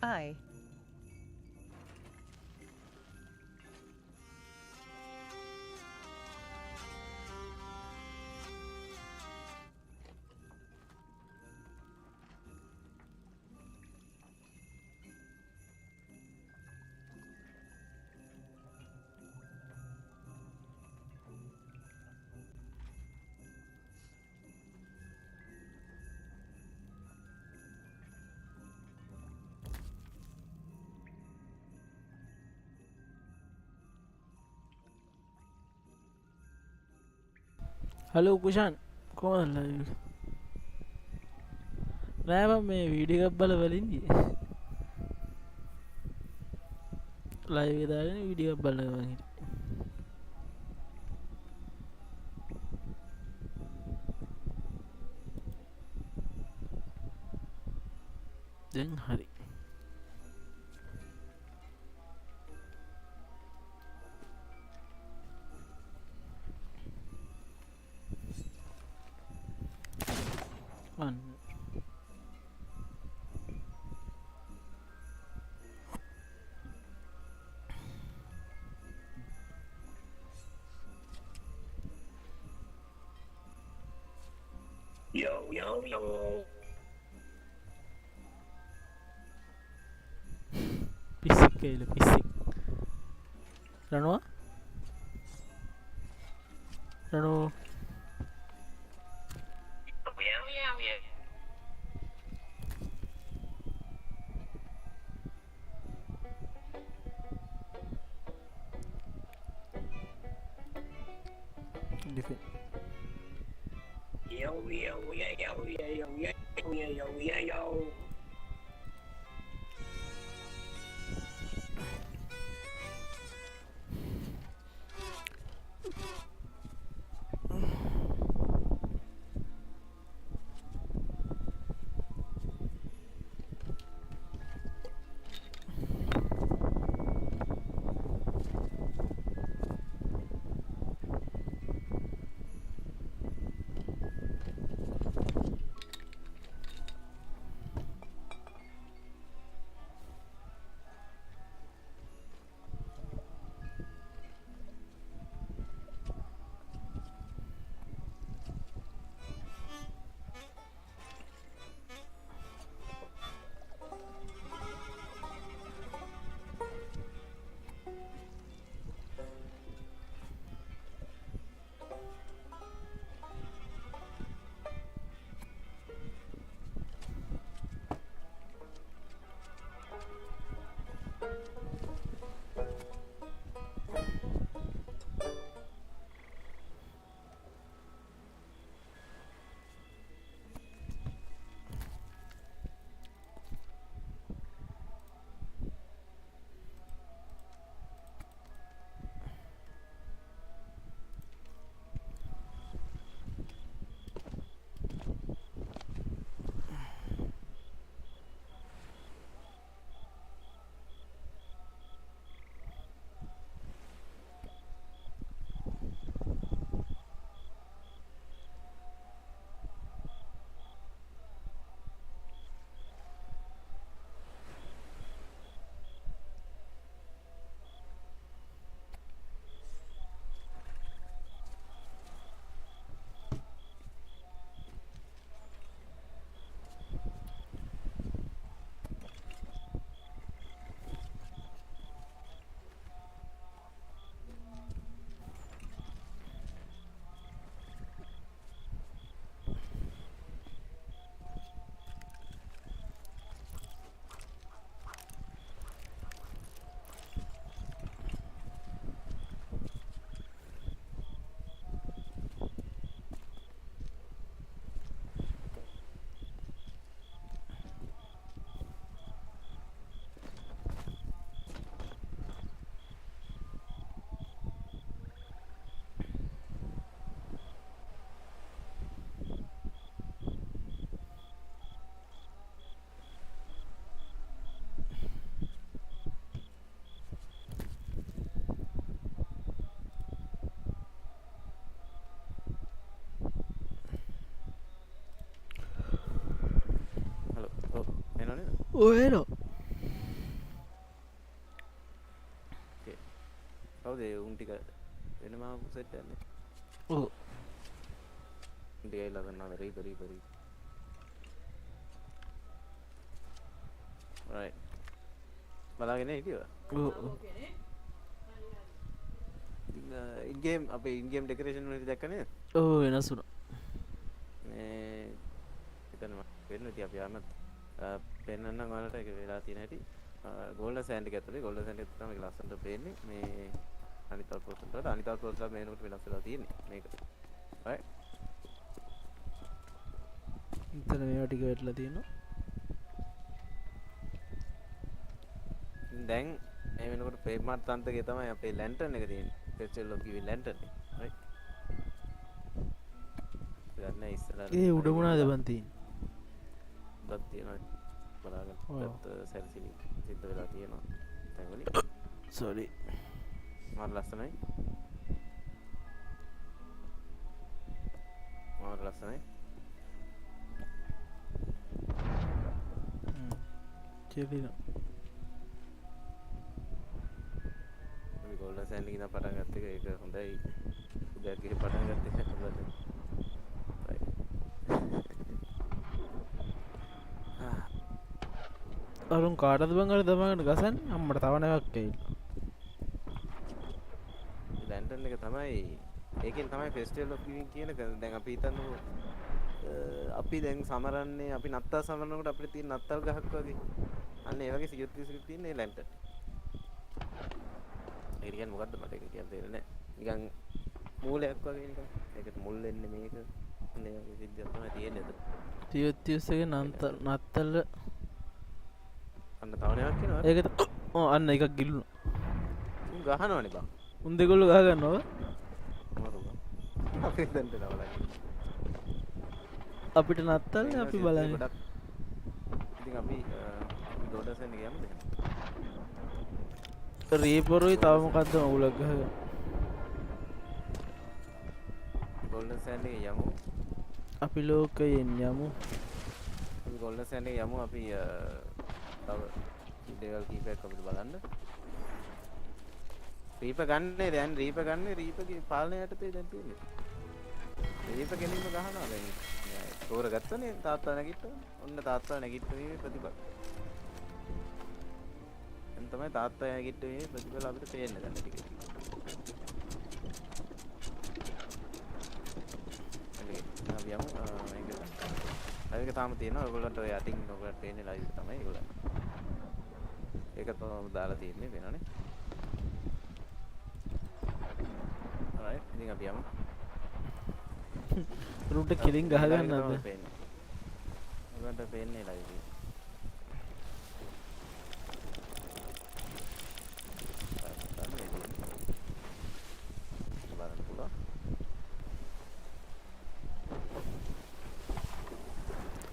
Aye. Hello Kushan කොහොමද live නෑ මම මේ video එකක් බලලා ඉන්නේ live එක දාගෙන video එකක් බලනවා මම දැන් හරි One. Yo, yo, yo. Pisik kayak pisik. Rano? Rano. Different. Yo, yo, yo, yo, yo, yo, yo, yo, yo, yo. ඔය නෝ කවුද ඒ උන් ටික වෙනම සෙට් යන්නේ ඔව් ටිකයි ලගන්නා very right බලාගෙන හිටියවා ඉන්ගේම් අපේ ඉන්ගේම් ඩෙකරේෂන් වලට දැක්ක නේද ඔව් වෙනස් වුණා මේ එතන වෙන්න ඉතින් අපි ආමත් පෙන්නන්න ඔයාලට ඒක වෙලා තියෙන හැටි ගෝල්ඩන් සෑන්ඩ් එක ඇතුලේ ගෝල්ඩන් සෑන්ඩ් එක තමයි ලස්සනට පේන්නේ මේ අනිත් අවුට්පුට් වලට අනිත් අවුට්පුට් වල මේනකට වෙනස් වෙලා තියෙන්නේ මේක right ඉතන මේවා ටික වැටලා තියෙනවා දැන් මේ වෙනකොට පේමාර්ට් තන්ත්‍රයේ තමයි අපේ ලැන්ටර්න් එක තියෙන්නේ ෆෙස්ටිවල් ඔෆ් ගිවින් ලැන්ටර්න් එක right ගන්න ඉස්සරහට ඒ උඩ මොනවද බන් තියෙන්නේ උඩක් තියෙනවා බලාගන්න පැත්ත සැරසිලි සිද්ධ වෙලා තියෙනවා තැන්වලින් sorry මාර ලස්සනයි කියලිනවා අපි ගෝල්ඩන් සෑන්ඩ් එකේ ඉඳන් පටන් ගත්ත එක ඒක හොඳයි උදෑට ගිහින් පටන් ගත්ත එක හොඳයි අරුන් කාටද බං අර දමාගෙන ගසන්නේ අම්මට තව නැවක් ඇවිල්ලා ලැන්ටර්න් එක තමයි ඒකෙන් තමයි ෆෙස්ටිවල් ඔෆ් ගිවින් කියන එක දැන් අපි හිතන්නකො අපි දැන් සමරන්නේ අපි නත්තල් සමරනකොට අපිට තියෙන නත්තල් ගහක් වගේ අන්න ඒ වගේ සියුත් තියෙන ඒ ලැන්ටර්න් ඒක කියන්නේ මොකද්ද මට ඒක කියන්න තේරෙන්නේ නැහැ නිකන් මූලයක් වගේ නිකන් ඒකට මුල් වෙන්නේ මේක මේ වගේ සිද්ධියක් තමයි තියෙන්නේ අද තියුත්තියස්ගේ නත්තල් අන්න තව නෑවක් කියනවා ඒක ඔව් අන්න එකක් ගිලුණා උන් ගහනවනේ බං උන් දෙගොල්ලෝ ගහ ගන්නව අපි දැන් බලන්න අපිට නත්තල් අපි බලන්නේ ඉතින් අපි ගෝඩසෙන් ගියමුද රීපරුයි තව මොකද්ද මගුලක් ගහගන්න ගෝල්ඩන් සෑන්ඩ් එකේ යමු අපි ලෝකයෙන් යමු අපි ගෝල්ඩන් සෑන්ඩ් එකේ යමු අපි තව දේවල් කීපයක් අපිට බලන්න රීප ගන්නේ දැන් රීප ගන්නේ රීපගේ පාලනය යටතේ දැන් තියෙන්නේ රීප ගෙනින්ම ගහනවා දැන් තෝර ගත්තනේ තාත්තා නැගිට්ටා ඔන්න තාත්තා නැගිට්ටුවේ ප්‍රතිඵල දැන් තමයි තාත්තා නැගිට්ටුවේ ප්‍රතිඵල අපිට පේන්න ගන්න ටික අපි යමු මේක තාම තියෙනවා ඔයගොල්ලන්ට ඔය යටින් ඔයගොල්ලන්ට පේන්නේ ලයිව් එක තමයි ඒගොල්ලන් ඒක තමයි දාලා තියෙන්නේ වෙනවනේ alright ඉතින් අපි යමු රුට කිලින් ගහ ගන්නද ඔයගොල්ලන්ට පේන්නේ ලයිව් එක බලන්න පුළුවන්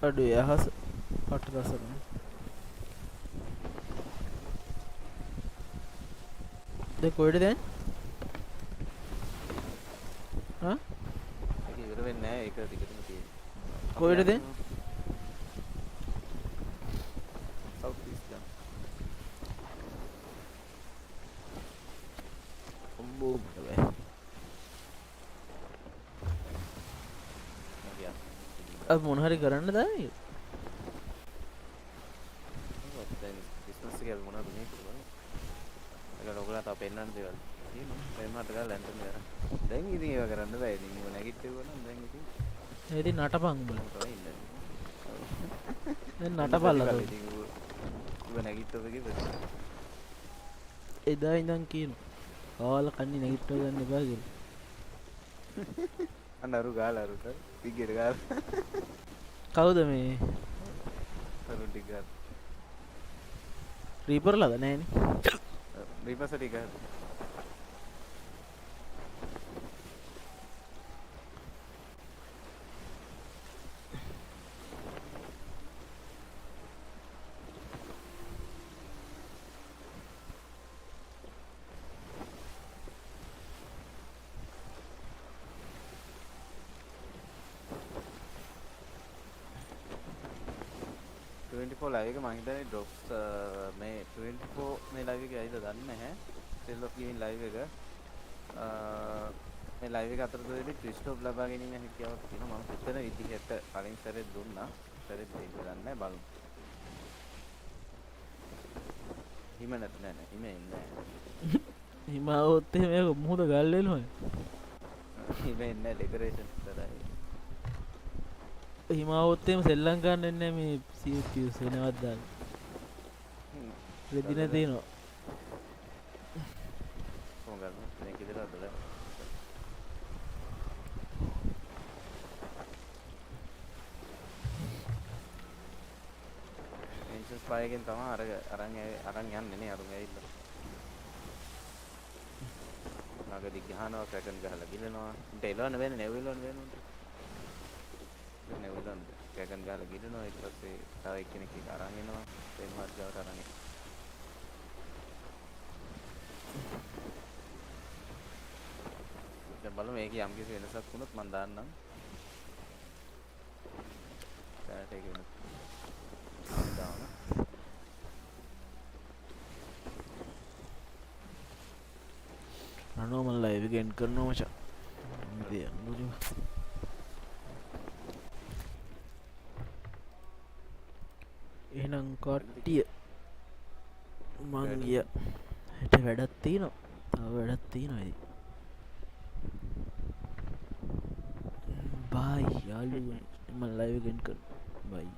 අඩු යහස පට රසන දැන් කොහෙද දැන් හා ඒක ඉවර වෙන්නේ නැහැ ඒක දිගටම තියෙනවා කොහෙද දැන් සවුත් ඊස්ට් ගන්න කොම්බෝ බෑ अब මොන හරි කරන්න දායි දැන් බිස්නස් එකේ මොනවද මේ කරන්නේ ඒක ඔයගොල්ලන්ට අප පෙන්නන්න දේවල් තියෙනවා පේමාට ගාලා ලැන්ටර්න් එක දැන් ඉතින් ඒව කරන්න බෑ ඉතින් මොන නැගිට්ටුවා නම් දැන් ඉතින් ඉතින් නටපන් උඹලා තමයි ඉන්නේ දැන් නටපල්ලා ඉතින් ඔබ නැගිට්ටුවගේ ප්‍රතිඵල එදා ඉඳන් කියනවා කාලා කන්නේ නැගිට්ටව ගන්න එපා කියලා අන්න අරු ගාලා අරුට පිගියට ගාලා කවුද මේ අරු ටික රීපර්ලාද නෑනේ රීපර්ස් ටික 24 live එක මම හිතන්නේ drops මේ 24 මේ live එක ඇයිද දන්නේ නැහැ. Still of Gaming live එක මේ live එක අතරතුරදී twist of ලබා ගැනීම හැකියාවක් තියෙනවා. මම හිතන විදිහට කලින් සැරේ දුන්නා. සැරේ දෙන්න ගන්නෑ බලමු. හිම නැත් නෑ හිම ඉන්නේ නෑ. හිමාවොත් එහෙම මොහොත ගල් වෙනවා. හිම ඉන්නේ decoration විතරයි. හිමාවොත් එහෙම සෙල්ලම් ගන්න නැහැ මේ CFPs වෙනවත් දාන්න. රෙදි නැතිනවා. කොහොමද මේක ඉදලා අදලා එන්ජස් පායගෙන් තමයි අරන් යන්නේ නේ අරුන් ඇවිල්ලා. නාගදි ගහනවා සෙකන්ඩ් ගහලා ගිලනවා. ඩෙලවන වෙන්නේ නෙවිලවන වෙන්නේ. නෙවිලවන සෙකන්ඩ් ගහලා ගිලනවා. ඊට පස්සේ තව එක්කෙනෙක් එක අරන් එනවා. ඒ මාර්ගයට අරන් එනවා. දැන් බලමු මේකේ යම් කිසි වෙනසක් වුණොත් මම දාන්නම්. දැනට ඒක වෙනස්. දාන්න. අනෝ මම ලයිව් එක එන්ඩ් කරනවා මචං. ඉතින් අනුරි එහෙනම් කට්ටිය මං ගියා. හෙට වැඩක් තියෙනවා. තව වැඩක් තියෙනවා ඉතින්. බයි යාළුවෝ මම ලයිව් එක එන්ඩ් කරනවා. බයි.